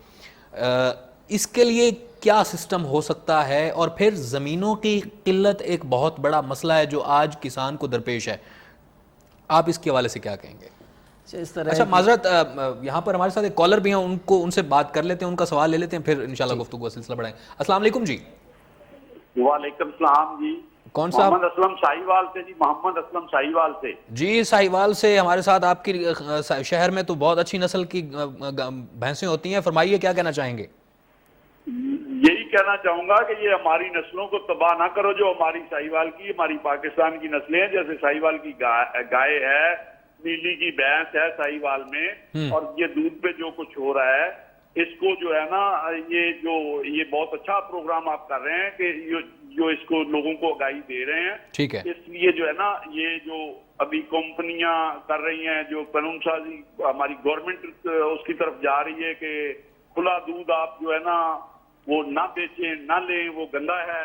اس کے لیے کیا سسٹم ہو سکتا ہے؟ اور پھر زمینوں کی قلت ایک بہت بڑا مسئلہ ہے جو آج کسان کو درپیش ہے, آپ اس کے حوالے سے کیا کہیں گے؟ اچھا معذرت, یہاں پر ہمارے ساتھ ایک کالر بھی ہیں, ان سے بات کر لیتے ہیں, ان کا سوال لے لیتے ہیں, پھر انشاءاللہ گفتگو کا سلسلہ بڑھائیں. السلام علیکم جی. وعلیکم السلام جی. کون صاحب؟ محمد اسلم شاہیوال سے. جی محمد اسلم شاہیوال سے. جی شاہیوال سے ہمارے ساتھ. آپ کی شہر میں تو بہت اچھی نسل کی بھینسیں ہوتی ہیں, فرمائیے کیا کہنا چاہیں گے؟ یہی کہنا چاہوں گا کہ یہ ہماری نسلوں کو تباہ نہ کرو, جو ہماری شاہیوال کی, ہماری پاکستان کی نسلیں ہیں, جیسے شاہیوال کی گائے ہے, نیلی کی بھینس ہے شاہیوال میں, اور یہ دودھ پہ جو کچھ ہو رہا ہے اس کو جو ہے نا, یہ بہت اچھا پروگرام آپ کر رہے ہیں کہ جو اس کو لوگوں کو آگاہی دے رہے ہیں. ٹھیک ہے. اس لیے جو ہے نا یہ جو ابھی کمپنیاں کر رہی ہیں, جو قانون سازی ہماری گورنمنٹ اس کی طرف جا رہی ہے کہ کھلا دودھ آپ جو ہے نا وہ نہ بیچیں نہ لیں, وہ گندا ہے.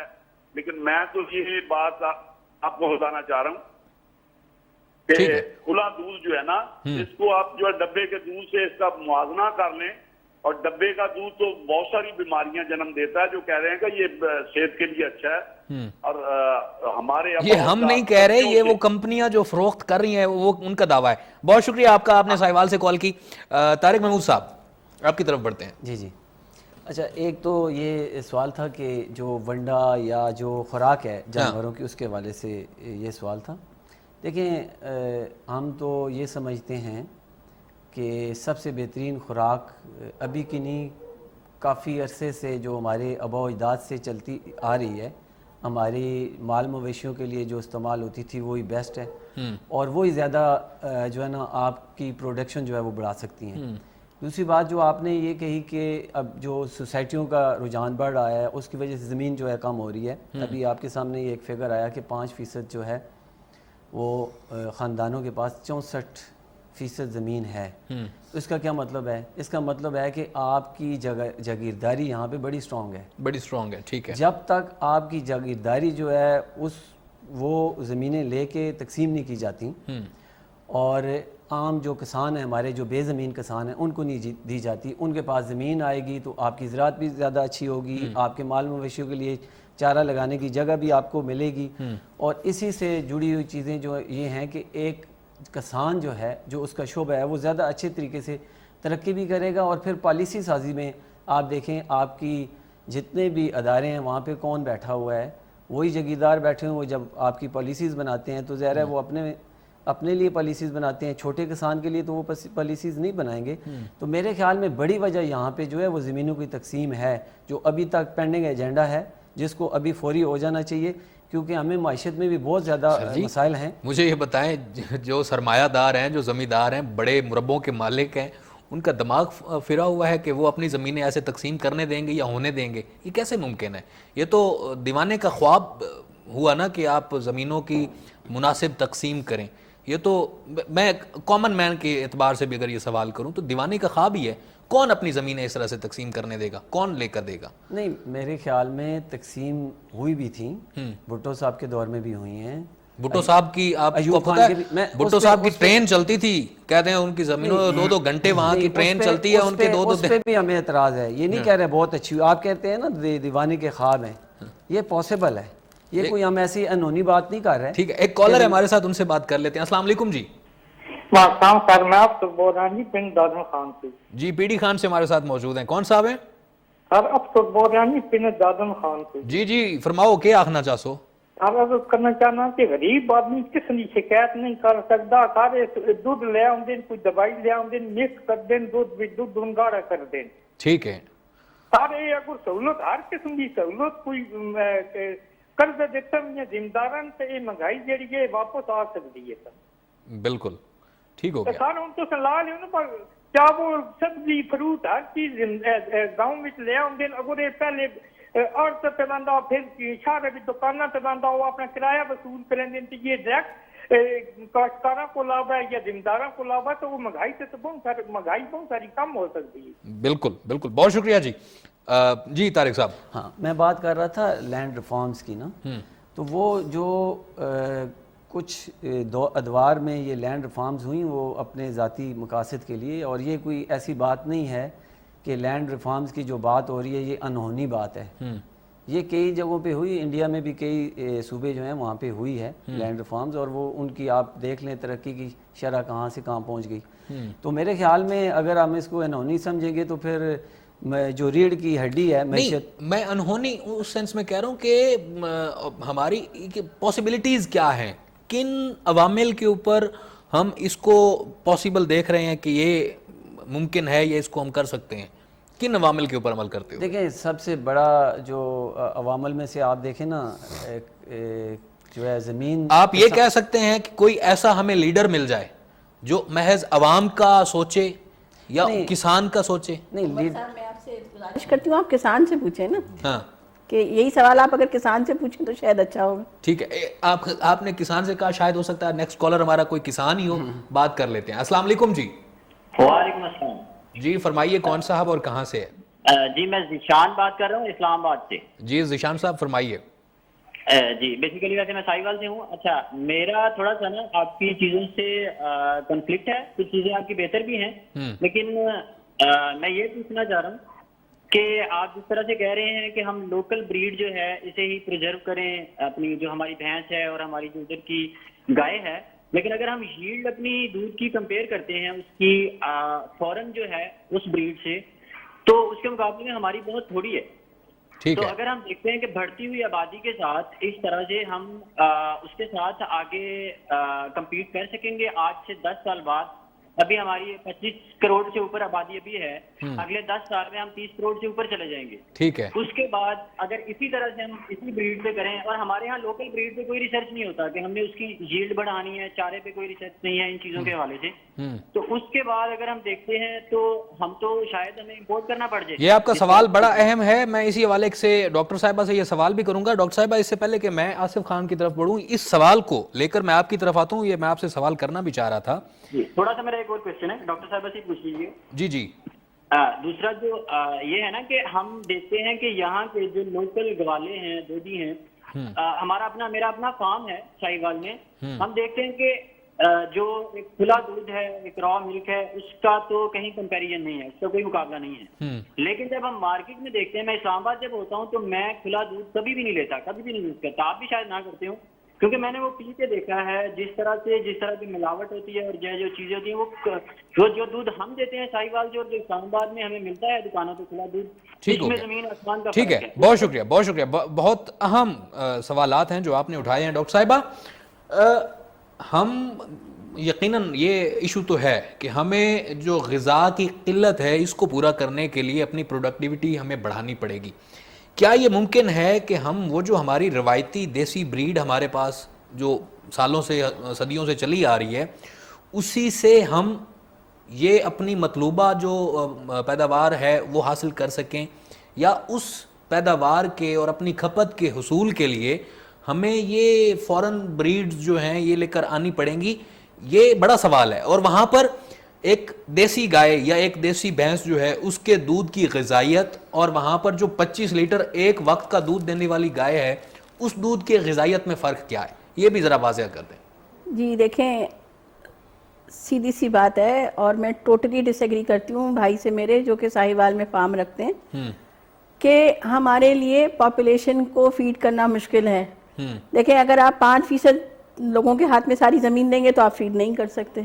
لیکن میں تو یہ بات آپ کو بتانا چاہ رہا ہوں کہ کھلا دودھ جو ہے نا, اس کو آپ جو ہے ڈبے کے دودھ سے اس کا موازنہ کر لیں, اور ڈبے کا دودھ تو بہت ساری بیماریاں جنم دیتا ہے, جو کہہ رہے ہیں کہ یہ صحت کے لیے اچھا ہے. اور ہمارے یہ ہم نہیں کہہ رہے, یہ وہ کمپنیاں جو فروخت کر رہی ہیں وہ ان کا دعویٰ ہے. بہت شکریہ آپ کا, آپ نے ساہیوال سے کال کی. طارق محمود صاحب آپ کی طرف بڑھتے ہیں. جی جی. اچھا, ایک تو یہ سوال تھا کہ جو ونڈا یا جو خوراک ہے جانوروں کی, اس کے حوالے سے یہ سوال تھا. دیکھیں, ہم تو یہ سمجھتے ہیں کہ سب سے بہترین خوراک ابھی کی نہیں, کافی عرصے سے جو ہمارے آباء و اجداد سے چلتی آ رہی ہے, ہماری مال مویشیوں کے لیے جو استعمال ہوتی تھی وہی بیسٹ ہے, اور وہی زیادہ جو ہے نا آپ کی پروڈکشن جو ہے وہ بڑھا سکتی ہیں. دوسری بات جو آپ نے یہ کہی کہ اب جو سوسائٹیوں کا رجحان بڑھ رہا ہے اس کی وجہ سے زمین جو ہے کم ہو رہی ہے. ابھی آپ کے سامنے یہ ایک فگر آیا کہ 5% جو ہے وہ خاندانوں کے پاس 64% زمین ہے. تو اس کا کیا مطلب ہے؟ اس کا مطلب ہے کہ آپ کی جاگیرداری یہاں پہ بڑی سٹرونگ ہے, بڑی سٹرونگ ہے. ٹھیک ہے. جب تک آپ کی جاگیرداری جو ہے وہ زمینیں لے کے تقسیم نہیں کی جاتی, اور عام جو کسان ہیں ہمارے, جو بے زمین کسان ہیں, ان کو نہیں دی جاتی, ان کے پاس زمین آئے گی تو آپ کی زراعت بھی زیادہ اچھی ہوگی, آپ کے مال مویشیوں کے لیے چارہ لگانے کی جگہ بھی آپ کو ملے گی. اور اسی سے جڑی ہوئی چیزیں جو یہ ہیں کہ ایک کسان جو ہے, جو اس کا شعبہ ہے, وہ زیادہ اچھے طریقے سے ترقی بھی کرے گا. اور پھر پالیسی سازی میں آپ دیکھیں, آپ کی جتنے بھی ادارے ہیں وہاں پہ کون بیٹھا ہوا ہے, وہی جگیردار بیٹھے ہوئے. جب آپ کی پالیسیز بناتے ہیں تو ظاہر ہے وہ اپنے لیے پالیسیز بناتے ہیں, چھوٹے کسان کے لیے تو وہ پالیسیز نہیں بنائیں گے. تو میرے خیال میں بڑی وجہ یہاں پہ جو ہے وہ زمینوں کی تقسیم ہے, جو ابھی تک پینڈنگ ایجنڈا ہے, جس کو ابھی فوری ہو جانا چاہیے. کیونکہ ہمیں معیشت میں بھی بہت زیادہ مسائل ہیں. مجھے یہ بتائیں جو سرمایہ دار ہیں, جو زمیندار ہیں, بڑے مربوں کے مالک ہیں, ان کا دماغ پھرا ہوا ہے کہ وہ اپنی زمینیں ایسے تقسیم کرنے دیں گے یا ہونے دیں گے؟ یہ کیسے ممکن ہے؟ یہ تو دیوانے کا خواب ہوا نا کہ آپ زمینوں کی مناسب تقسیم کریں. یہ تو میں کامن مین کے اعتبار سے بھی اگر یہ سوال کروں تو دیوانے کا خواب ہی ہے. کون اپنی زمینیں اس طرح سے تقسیم کرنے دے گا؟ کون لے کر دے گا؟ نہیں, میرے خیال میں تقسیم ہوئی بھی تھیں, بھٹو صاحب کے دور میں بھی ہوئی ہیں. بھٹو صاحب کی آپ کو پتہ ہے بھٹو صاحب کی ٹرین چلتی تھی, کہتے ہیں ان کی زمینوں 2-2 گھنٹے وہاں کی ٹرین چلتی ہے ان کے 2-2 اس پہ بھی ہمیں اعتراض ہے. یہ نہیں کہہ رہے بہت اچھی, آپ کہتے ہیں نا دیوانے کے خواب ہیں, یہ پاسبل ہے, یہ کوئی ہم ایسی انہونی بات نہیں کر رہے. ٹھیک ہے, ایک کالر ہے ہمارے ساتھ, ان سے بات کر لیتے ہیں. السلام علیکم جی. السلام سر, میں آپ سے بول رہا ہوں جی پنڈ دادن خان سے. جی پی ڈی خان سے ہمارے ساتھ موجود ہیں. کون صاحب ہیں؟ سر آپ سے بول رہا ہوں جی پنڈ دادن خان سے. جی جی فرماؤ, کیا آخنا چاہو؟ سر عرض کرنا چاہنا کہ غریب آدمی کس نے شکایت نہیں کر سکتا. سارے دودھ لے آؤں کوئی دوائی لے آؤں مکس کر دیں, دودھ انگاڑا کر دیں. ٹھیک ہے. سارے اگر سہولت ہر قسم کی سہولت کوئی قرض دیتا ہے زمینداران سے, یہ مہنگائی جڑی ہے واپس آ سکتی ہے سر. بالکل ٹھیک ہو گیا. سر ہوں تو لا لو نا, کیا وہ سبزی فروٹ ہر چیز گاؤں میں لے آؤں اگر یہ پہلے عورت پہ بندہ پھر شہر بھی دکانوں پہ بندہ وہ اپنا کرایہ وصول کریں دیں, تو یہ ڈائریکٹ کاشتکاروں کو لابھ ہے یا زمینداروں کو لابھ ہے, تو وہ مہنگائی سے تو مہنگائی بہت ساری کم ہو سکتی ہے. بالکل بالکل, بہت شکریہ جی. جی طارق صاحب. ہاں, میں بات کر رہا تھا لینڈ ریفارمز کی نا, تو وہ جو کچھ ادوار میں یہ لینڈ ریفارمز ہوئیں وہ اپنے ذاتی مقاصد کے لیے, اور یہ کوئی ایسی بات نہیں ہے کہ لینڈ ریفارمز کی جو بات ہو رہی ہے یہ انہونی بات ہے. یہ کئی جگہوں پہ ہوئی, انڈیا میں بھی کئی صوبے جو ہیں وہاں پہ ہوئی ہے لینڈ ریفارمز, اور وہ ان کی آپ دیکھ لیں ترقی کی شرح کہاں سے کہاں پہنچ گئی. تو میرے خیال میں اگر ہم اس کو انہونی سمجھیں گے تو پھر جو ریڑھ کی ہڈی ہے معیشت, میں انہونی اس سینس میں کہہ رہا ہوں کہ ہماری پاسبلٹیز کیا ہیں, کن عوامل کے اوپر ہم اس کو پاسبل دیکھ رہے ہیں کہ یہ ممکن ہے یا اس کو ہم کر سکتے ہیں, کن عوامل کے اوپر عمل کرتے ہو؟ دیکھیں سب سے بڑا جو عوامل میں سے آپ دیکھیں نا, جو ہے زمین. آپ یہ کہہ سکتے ہیں کہ کوئی ایسا ہمیں لیڈر مل جائے جو محض عوام کا سوچے یا کسان کا سوچے؟ نہیں, میں آپ سے گزارش کرتی ہوں آپ کسان سے پوچھیں نا. ہاں, کہ یہی سوال آپ اگر کسان سے پوچھیں تو شاید اچھا ہوگا. ٹھیک ہے, آپ نے کسان سے کہا, شاید ہو سکتا ہے نیکسٹ کالر ہمارا کوئی کسان ہی ہو, بات کر لیتے ہیں. السلام علیکم جی. وعلیکم السلام جی فرمائیے, کون صاحب اور کہاں سے ہے؟ جی میں ذیشان بات کر رہا ہوں اسلام آباد سے. جی ذیشان صاحب فرمائیے. جی بیسیکلی ویسے میں ساہیوال سے ہوں. اچھا, میرا تھوڑا سا نا آپ کی چیزوں سے کنفلکٹ ہے, کچھ چیزیں آپ کی بہتر بھی ہیں, لیکن میں یہ پوچھنا چاہ رہا ہوں کہ آپ جس طرح سے کہہ رہے ہیں کہ ہم لوکل بریڈ جو ہے اسے ہی پریزرو کریں, اپنی جو ہماری بھینس ہے اور ہماری جو ادھر کی گائے ہے, لیکن اگر ہم ییلڈ اپنی دودھ کی کمپیئر کرتے ہیں اس کی فورن جو ہے اس بریڈ سے, تو اس کے مقابلے میں ہماری بہت تھوڑی ہے. تو اگر ہم دیکھتے ہیں کہ بڑھتی ہوئی آبادی کے ساتھ اس طرح سے ہم اس کے ساتھ آگے کمپیٹ کر سکیں گے. آج سے 10 سال بعد ابھی ہماری 25 کروڑ سے اوپر آبادی ابھی ہے, اگلے 10 سال میں ہم 30 کروڑ سے اوپر چلے جائیں گے. ٹھیک ہے. اس کے بعد اگر اسی طرح سے ہم اسی بریڈ پہ کریں, اور ہمارے ہاں لوکل بریڈ پہ کوئی ریسرچ نہیں ہوتا کہ ہم نے اس کی ییلڈ بڑھانی ہے, چارے پہ کوئی ریسرچ نہیں ہے ان چیزوں کے حوالے سے, تو اس کے بعد اگر ہم دیکھتے ہیں تو ہم تو شاید ہمیں امپورٹ کرنا پڑ جائے. یہ آپ کا سوال بڑا اہم ہے, میں اسی حوالے سے ڈاکٹر صاحبہ سے یہ سوال بھی کروں گا. ڈاکٹر صاحبہ اس سے پہلے کہ میں آصف خان کی طرف بڑھوں, اس سوال کو لے کر میں آپ کی طرف آتا ہوں, یہ میں آپ سے سوال کرنا بھی چاہ رہا تھا. تھوڑا سا میرا ایک اور کوشچن ہے, ڈاکٹر صاحبہ سے پوچھ لیجیے. جی جی. دوسرا جو یہ ہے نا کہ ہم دیکھتے ہیں کہ یہاں کے جو لوکل گوالے ہیں, دودھی ہیں, میرا اپنا فارم ہے ساہیوال میں, ہم دیکھتے ہیں کہ جو ایک کھلا دودھ ہے, ایک را ملک ہے, اس کا تو کہیں کمپیریزن نہیں ہے, اس کا کوئی مقابلہ نہیں ہے. لیکن جب ہم مارکیٹ میں دیکھتے ہیں, میں اسلام آباد جب ہوتا ہوں تو میں کھلا دودھ کبھی بھی نہیں لیتا, کبھی بھی نہیں یوز کرتا. آپ بھی شاید نہ کرتے ہوں, کیونکہ میں نے وہ پی کے دیکھا ہے جس طرح کی ملاوٹ ہوتی ہے اور جو چیزیں ہوتی ہیں, وہ جو دودھ ہم دیتے ہیں ساہیوال جو اسلام آباد میں ہمیں ملتا ہے دکانوں پہ کھلا دودھ, اس میں زمین آسمان کا فرق ہے. ٹھیک ہے, بہت شکریہ, بہت شکریہ. بہت اہم سوالات ہیں جو آپ نے اٹھائے ہیں ڈاکٹر صاحبہ. ہم یقیناً یہ ایشو تو ہے کہ ہمیں جو غذا کی قلت ہے اس کو پورا کرنے کے لیے اپنی پروڈکٹیوٹی ہمیں بڑھانی پڑے گی. کیا یہ ممکن ہے کہ ہم وہ جو ہماری روایتی دیسی بریڈ ہمارے پاس جو سالوں سے صدیوں سے چلی آ رہی ہے اسی سے ہم یہ اپنی مطلوبہ جو پیداوار ہے وہ حاصل کر سکیں، یا اس پیداوار کے اور اپنی کھپت کے حصول کے لیے ہمیں یہ فورن بریڈز جو ہیں یہ لے کر آنی پڑیں گی؟ یہ بڑا سوال ہے. اور وہاں پر ایک دیسی گائے یا ایک دیسی بھینس جو ہے اس کے دودھ کی غذائیت اور وہاں پر جو 25 لیٹر ایک وقت کا دودھ دینے والی گائے ہے اس دودھ کے غذائیت میں فرق کیا ہے؟ یہ بھی ذرا واضح کر دیں. جی دیکھیں، سیدھی سی بات ہے اور میں ٹوٹلی ڈس ایگری کرتی ہوں بھائی سے میرے جو کہ ساہیوال میں فارم رکھتے ہیں کہ ہمارے لیے پاپولیشن کو فیڈ کرنا مشکل ہے. دیکھیں، اگر آپ 5% لوگوں کے ہاتھ میں ساری زمین دیں گے تو آپ فیڈ نہیں کر سکتے.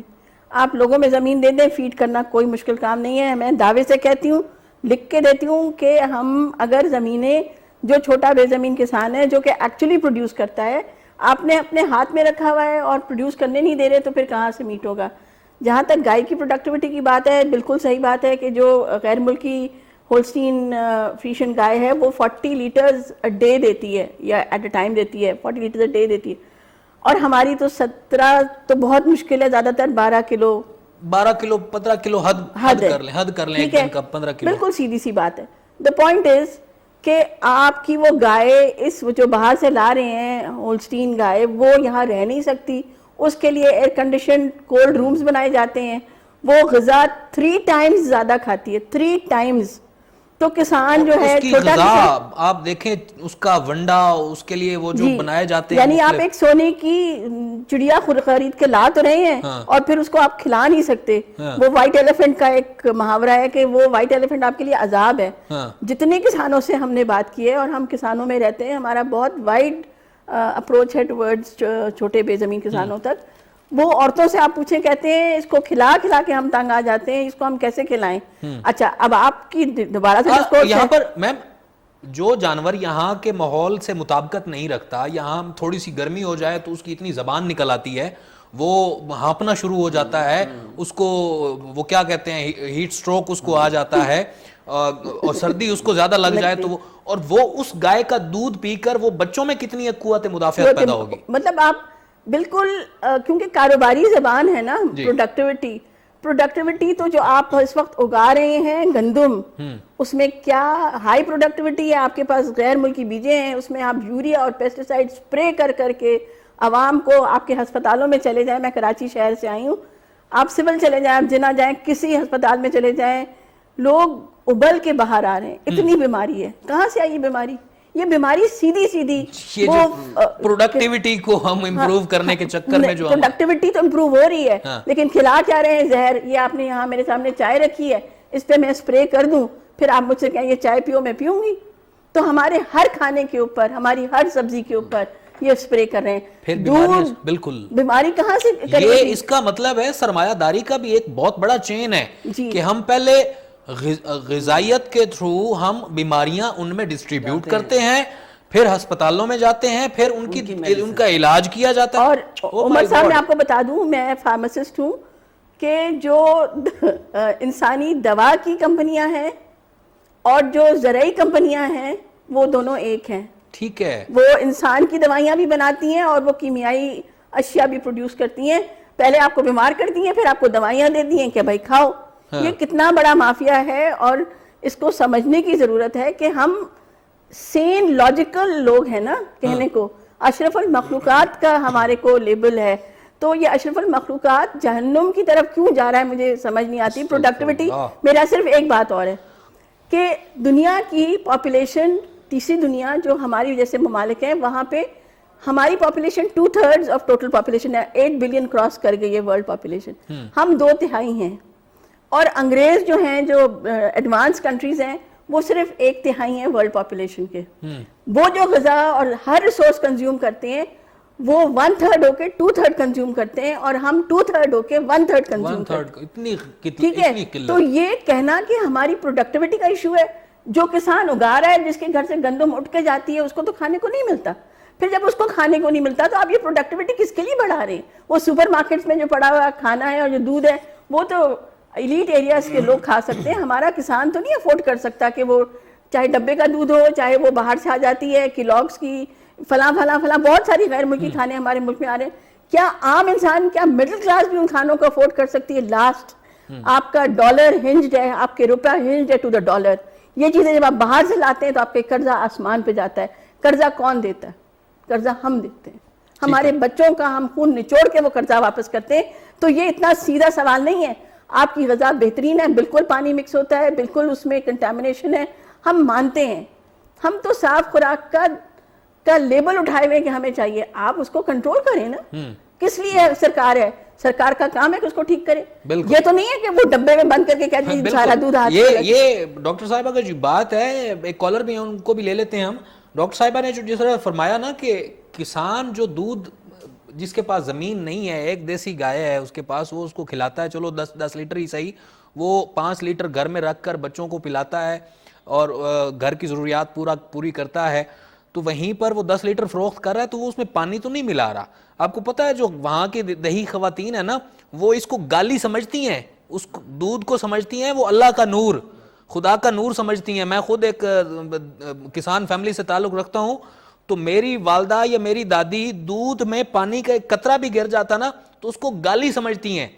آپ لوگوں میں زمین دے دیں، فیڈ کرنا کوئی مشکل کام نہیں ہے. میں دعوے سے کہتی ہوں، لکھ کے دیتی ہوں کہ ہم اگر زمینیں، جو چھوٹا بے زمین کسان ہے جو کہ ایکچولی پروڈیوس کرتا ہے، آپ نے اپنے ہاتھ میں رکھا ہوا ہے اور پروڈیوس کرنے نہیں دے رہے تو پھر کہاں سے میٹ ہوگا. جہاں تک گائے کی پروڈکٹیوٹی کی بات ہے، بالکل صحیح بات ہے کہ جو غیر ملکی ہولسٹین فریشن گائے ہے وہ 40 لیٹرز اے ڈے دیتی ہے، یا ایٹ اے ٹائم دیتی ہے، 40 لیٹرز اے ڈے دیتی ہے. اور ہماری تو 17 تو بہت مشکل ہے، زیادہ تر 12 کلو 15 کلو حد کر لیں ایک دن کا 15 کلو. بالکل سیدھی سی بات ہے. دا پوائنٹ از کہ آپ کی وہ گائے اس جو باہر سے لا رہے ہیں ہولسٹین گائے، وہ یہاں رہ نہیں سکتی. اس کے لیے ایئر کنڈیشن کولڈ رومز بنائے جاتے ہیں. وہ غذا 3 ٹائمز زیادہ کھاتی ہے، 3 ٹائمز. تو کسان جو ہے چھوٹا غذا آپ دیکھیں، اس کا ونڈا، اس کے لیے وہ جو بنائے جاتے ہیں، یعنی آپ ایک سونے کی چڑیا خرید کے لا تو رہے ہیں اور پھر اس کو آپ کھلا نہیں سکتے. وہ وائٹ ایلیفنٹ کا ایک محاورہ ہے کہ وہ وائٹ ایلیفنٹ آپ کے لیے عذاب ہے. جتنے کسانوں سے ہم نے بات کی ہے، اور ہم کسانوں میں رہتے ہیں، ہمارا بہت وائڈ اپروچ ہے ٹورڈز چھوٹے بے زمین کسانوں تک. وہ عورتوں سے آپ پوچھیں، کہتے ہیں اس کو کھلا کے ہم تنگ آ جاتے ہیں، اس کو ہم کیسے کھلائیں. اچھا، اب آپ کی دوبارہ سے یہاں پر میم جو جانور یہاں کے ماحول سے مطابقت نہیں رکھتا، یہاں تھوڑی سی گرمی ہو جائے تو اس کی اتنی زبان نکل آتی ہے، وہ ہانپنا شروع ہو جاتا ہے، اس کو وہ کیا کہتے ہیں ہیٹ سٹروک اس کو آ جاتا ہے، اور سردی اس کو زیادہ لگ جائے تو وہ اس گائے کا دودھ پی کر وہ بچوں میں کتنی ایک قوت مدافعت پیدا ہوگی. مطلب آپ بالکل، کیونکہ کاروباری زبان ہے نا پروڈکٹیوٹی تو جو آپ اس وقت اگا رہے ہیں گندم، اس میں کیا ہائی پروڈکٹیوٹی ہے. آپ کے پاس غیر ملکی بیجیں ہیں، اس میں آپ یوریا اور پیسٹیسائڈ اسپرے کر کے عوام کو، آپ کے ہسپتالوں میں چلے جائیں، میں کراچی شہر سے آئی ہوں، آپ سول چلے جائیں، آپ جنا جائیں، کسی ہسپتال میں چلے جائیں، لوگ ابل کے باہر آ رہے ہیں. اتنی بیماری ہے. کہاں سے آئی بیماری؟ یہ بیماری سیدھی پروڈکٹیوٹی کو ہم امپروو کرنے کے چکر میں جو پروڈکٹیوٹی تو امپروو ہو رہی ہے، لیکن کھلا کیا رہے ہیں زہر. یہ آپ نے یہاں میرے سامنے چائے رکھی ہے، اس پہ میں اسپرے کر دوں، پھر آپ مجھ سے کہیں یہ چائے پیو، میں پیوں گی. تو ہمارے ہر کھانے کے اوپر، ہماری ہر سبزی کے اوپر یہ اسپرے کر رہے ہیں. پھر بیماری بالکل بیماری کہاں سے کرے گی؟ یہ اس کا مطلب ہے سرمایہ داری کا بھی ایک بہت بڑا چین ہے کہ ہم پہلے غذائیت کے تھرو ہم بیماریاں ان میں ڈسٹریبیوٹ کرتے ہیں، پھر ہسپتالوں میں جاتے ہیں، پھر ان کا علاج کیا جاتا ہے. اور عمر صاحب میں آپ کو بتا دوں، میں فارماسسٹ ہوں، کہ جو انسانی دوا کی کمپنیاں ہیں اور جو زرعی کمپنیاں ہیں وہ دونوں ایک ہیں. ٹھیک ہے، وہ انسان کی دوائیاں بھی بناتی ہیں اور وہ کیمیائی اشیاء بھی پروڈیوس کرتی ہیں. پہلے آپ کو بیمار کرتی ہیں، پھر آپ کو دوائیاں دیتی ہیں کہ بھائی کھاؤ. یہ کتنا بڑا مافیا ہے، اور اس کو سمجھنے کی ضرورت ہے کہ ہم سین لاجیکل لوگ ہیں نا. کہنے کو اشرف المخلوقات کا ہمارے کو لیبل ہے، تو یہ اشرف المخلوقات جہنم کی طرف کیوں جا رہا ہے مجھے سمجھ نہیں آتی. پروڈکٹیوٹی، میرا صرف ایک بات اور ہے کہ دنیا کی پاپولیشن، تیسری دنیا جو ہماری جیسے ممالک ہیں، وہاں پہ ہماری پاپولیشن 2/3 آف ٹوٹل پاپولیشن ہے. 8 بلین کراس کر گئی ہے ورلڈ پاپولیشن. ہم 2/3 ہیں، اور انگریز جو ہیں، جو ایڈوانس کنٹریز ہیں، وہ صرف 1/3 ہیں ورلڈ پاپولیشن کے. وہ جو غذا اور ہر ریسورس کنزیوم کرتے ہیں، وہ 1/3 ہو کے 2/3 کنزیوم کرتے ہیں، اور ہم 2/3 ہو کے 1/3 کنزیوم کرتے ہیں. ٹھیک ہے، تو یہ کہنا کہ ہماری پروڈکٹیوٹی کا ایشو ہے. جو کسان اگا رہا ہے، جس کے گھر سے گندم اٹھ کے جاتی ہے، اس کو تو کھانے کو نہیں ملتا. پھر جب اس کو کھانے کو نہیں ملتا تو آپ یہ پروڈکٹیوٹی کس کے لیے بڑھا رہے ہیں؟ وہ سپر مارکیٹس میں جو پڑا ہوا کھانا ہے اور جو دودھ ہے، وہ تو ایلیٹ ایریاز کے لوگ کھا سکتے ہیں. ہمارا کسان تو نہیں افورڈ کر سکتا کہ وہ چاہے ڈبے کا دودھ ہو, چاہے وہ باہر سے آ جاتی ہے کیلوگس کی, فلاں فلاں فلاں بہت ساری غیر ملکی کھانے ہمارے ملک میں آ رہے ہیں. کیا عام انسان, کیا مڈل کلاس بھی ان کھانوں کو افورڈ کر سکتی ہے؟ لاسٹ آپ کا ڈالر ہنجڈ ہے, آپ کے روپیہ ہنجڈ ہے ٹو دا ڈالر. یہ چیزیں جب آپ باہر سے لاتے ہیں تو آپ کے قرضہ آسمان پہ جاتا ہے. قرضہ کون دیتا ہے؟ قرضہ ہم دیتے ہیں, ہمارے بچوں کا ہم خون نچوڑ کے وہ قرضہ واپس کرتے ہیں. تو یہ اتنا سیدھا سوال نہیں ہے. آپ کی غذا بہترین ہے, بالکل پانی مکس ہوتا ہے, بالکل اس میں کنٹامنیشن ہے, ہم مانتے ہیں. ہم تو صاف خوراک کا لیبل اٹھائے ہوئے کہ ہمیں چاہیے, آپ اس کو کنٹرول کریں نا. کس لیے سرکار ہے؟ سرکار کا کام ہے کہ اس کو ٹھیک کرے. یہ تو نہیں ہے کہ وہ ڈبے میں بند کر کے کہتے ہیں سارا دودھ ہاتھ. یہ ڈاکٹر صاحبہ کا جو بات ہے, ایک کالر بھی ہیں, ان کو بھی لے لیتے ہیں ہم. ڈاکٹر صاحبہ نے جو جس طرح فرمایا نا کہ کسان جو دودھ, جس کے پاس زمین نہیں ہے, ایک دیسی گائے ہے اس کے پاس, وہ اس کو کھلاتا ہے, چلو 10 لیٹر ہی صحیح, وہ 5 لیٹر گھر میں رکھ کر بچوں کو پلاتا ہے اور گھر کی ضروریات پوری کرتا ہے. تو وہیں پر وہ 10 لیٹر فروخت کر رہا ہے, تو وہ اس میں پانی تو نہیں ملا رہا. آپ کو پتہ ہے جو وہاں کی دیہی خواتین ہیں نا, وہ اس کو گالی سمجھتی ہیں, اس دودھ کو سمجھتی ہیں وہ اللہ کا نور, خدا کا نور سمجھتی ہیں. میں خود ایک کسان فیملی سے تعلق رکھتا ہوں, تو میری والدہ یا میری دادی دودھ میں پانی کا ایک قطرہ بھی گر جاتا نا تو اس کو گالی سمجھتی ہیں.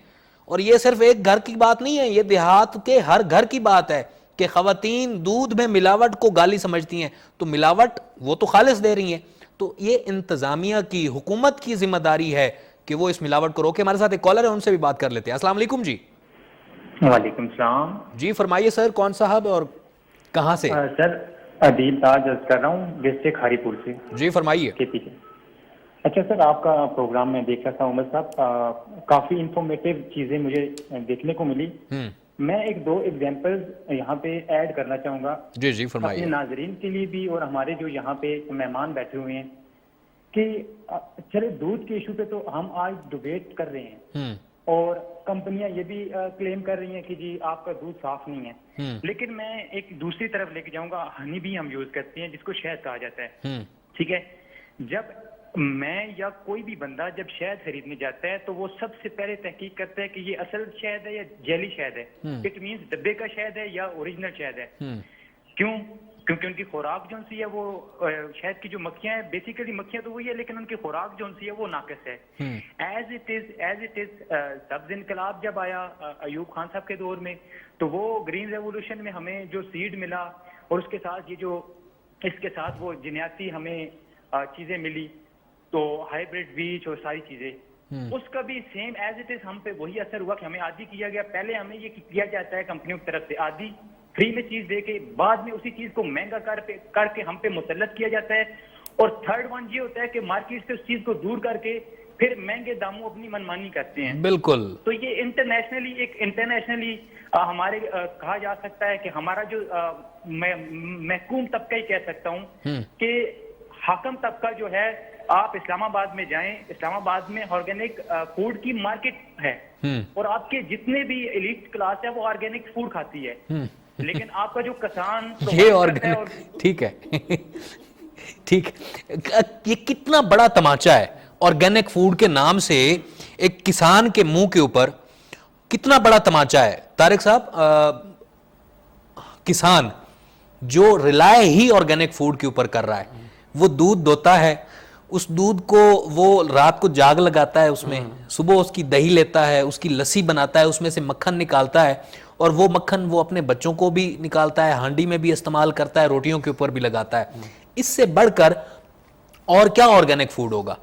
اور یہ صرف ایک گھر کی بات نہیں ہے, یہ دیہات کے ہر گھر کی بات ہے کہ خواتین دودھ میں ملاوٹ کو گالی سمجھتی ہیں. تو ملاوٹ وہ تو خالص دے رہی ہیں, تو یہ انتظامیہ کی, حکومت کی ذمہ داری ہے کہ وہ اس ملاوٹ کو روکے. ہمارے ساتھ ایک کالر ہے, ان سے بھی بات کر لیتے ہیں. السلام علیکم جی. وعلیکم السلام جی فرمائیے سر, کون صاحب اور کہاں سے؟ سر عدیل تاج عرض کر رہا ہوں, ڈسٹرکٹ ہاری پور سے. جی فرمائیے. اچھا سر, آپ کا پروگرام میں دیکھ رہا تھا عمر صاحب, کافی انفارمیٹیو چیزیں مجھے دیکھنے کو ملی. میں 1-2 ایگزامپل یہاں پہ ایڈ کرنا چاہوں گا. جی جی فرمائیے. اپنے ناظرین کے لیے بھی اور ہمارے جو یہاں پہ مہمان بیٹھے ہوئے ہیں, کہ چلے دودھ کے ایشو پہ تو ہم آج ڈبیٹ کر رہے ہیں, اور کمپنیاں یہ بھی کلیم کر رہی ہیں کہ جی آپ کا دودھ صاف نہیں ہے. لیکن میں ایک دوسری طرف لے کے جاؤں گا, ہنی بھی ہم یوز کرتے ہیں جس کو شہد کہا جاتا ہے. ٹھیک ہے, جب میں یا کوئی بھی بندہ جب شہد خریدنے جاتا ہے تو وہ سب سے پہلے تحقیق کرتا ہے کہ یہ اصل شہد ہے یا جیلی شہد ہے. اٹ مینس ڈبے کا شہد ہے یا اوریجنل شہد ہے. کیوں؟ کیونکہ ان کی خوراک جو سی ہے وہ شہد کی جو مکھیاں ہیں, بیسیکلی مکھیاں تو وہی ہے, لیکن ان کی خوراک جو سی ہے وہ ناقص ہے. ایز اٹ از سبز انقلاب جب آیا ایوب خان صاحب کے دور میں, تو وہ گرین ریولوشن میں ہمیں جو سیڈ ملا, اور اس کے ساتھ یہ جو اس کے ساتھ وہ جنیاتی ہمیں چیزیں ملی, تو ہائیبریڈ بیج اور ساری چیزیں, اس کا بھی سیم ایز اٹ از ہم پہ وہی اثر ہوا کہ ہمیں عادی کیا گیا. پہلے ہمیں یہ کیا جاتا ہے کمپنیوں کی طرف سے, عادی فری میں چیز دے کے, بعد میں اسی چیز کو مہنگا کر کے ہم پہ مسلط کیا جاتا ہے. اور تھرڈ ون یہ ہوتا ہے کہ مارکیٹ سے اس چیز کو دور کر کے پھر مہنگے داموں اپنی منمانی کرتے ہیں. بالکل. تو یہ انٹرنیشنلی ہمارے کہا جا سکتا ہے کہ ہمارا جو محکوم طبقہ ہی کہہ سکتا ہوں کہ حاکم طبقہ جو ہے, آپ اسلام آباد میں جائیں, اسلام آباد میں آرگینک فوڈ کی مارکیٹ ہے, اور آپ کے جتنے بھی ایلیٹ کلاس ہے وہ آرگینک فوڈ کھاتی ہے. لیکن آپ کا جو کسان یہ آرگینک, ٹھیک ہے ٹھیک, یہ کتنا بڑا تماچا ہے آرگینک فوڈ کے نام سے, ایک کسان کے منہ کے اوپر کتنا بڑا تماچا ہے. طارق صاحب, کسان جو ریلائے ہی آرگینک فوڈ کے اوپر کر رہا ہے, وہ دودھ دوتا ہے, اس دودھ کو وہ رات کو جاگ لگاتا ہے, اس میں صبح اس کی دہی لیتا ہے, اس کی لسی بناتا ہے, اس میں سے مکھن نکالتا ہے, اور وہ مکھن وہ اپنے بچوں کو بھی نکالتا ہے, ہانڈی میں بھی استعمال کرتا ہے, روٹیوں کے اوپر بھی لگاتا ہے. اس سے بڑھ کر اور کیا آرگینک فوڈ ہوگا.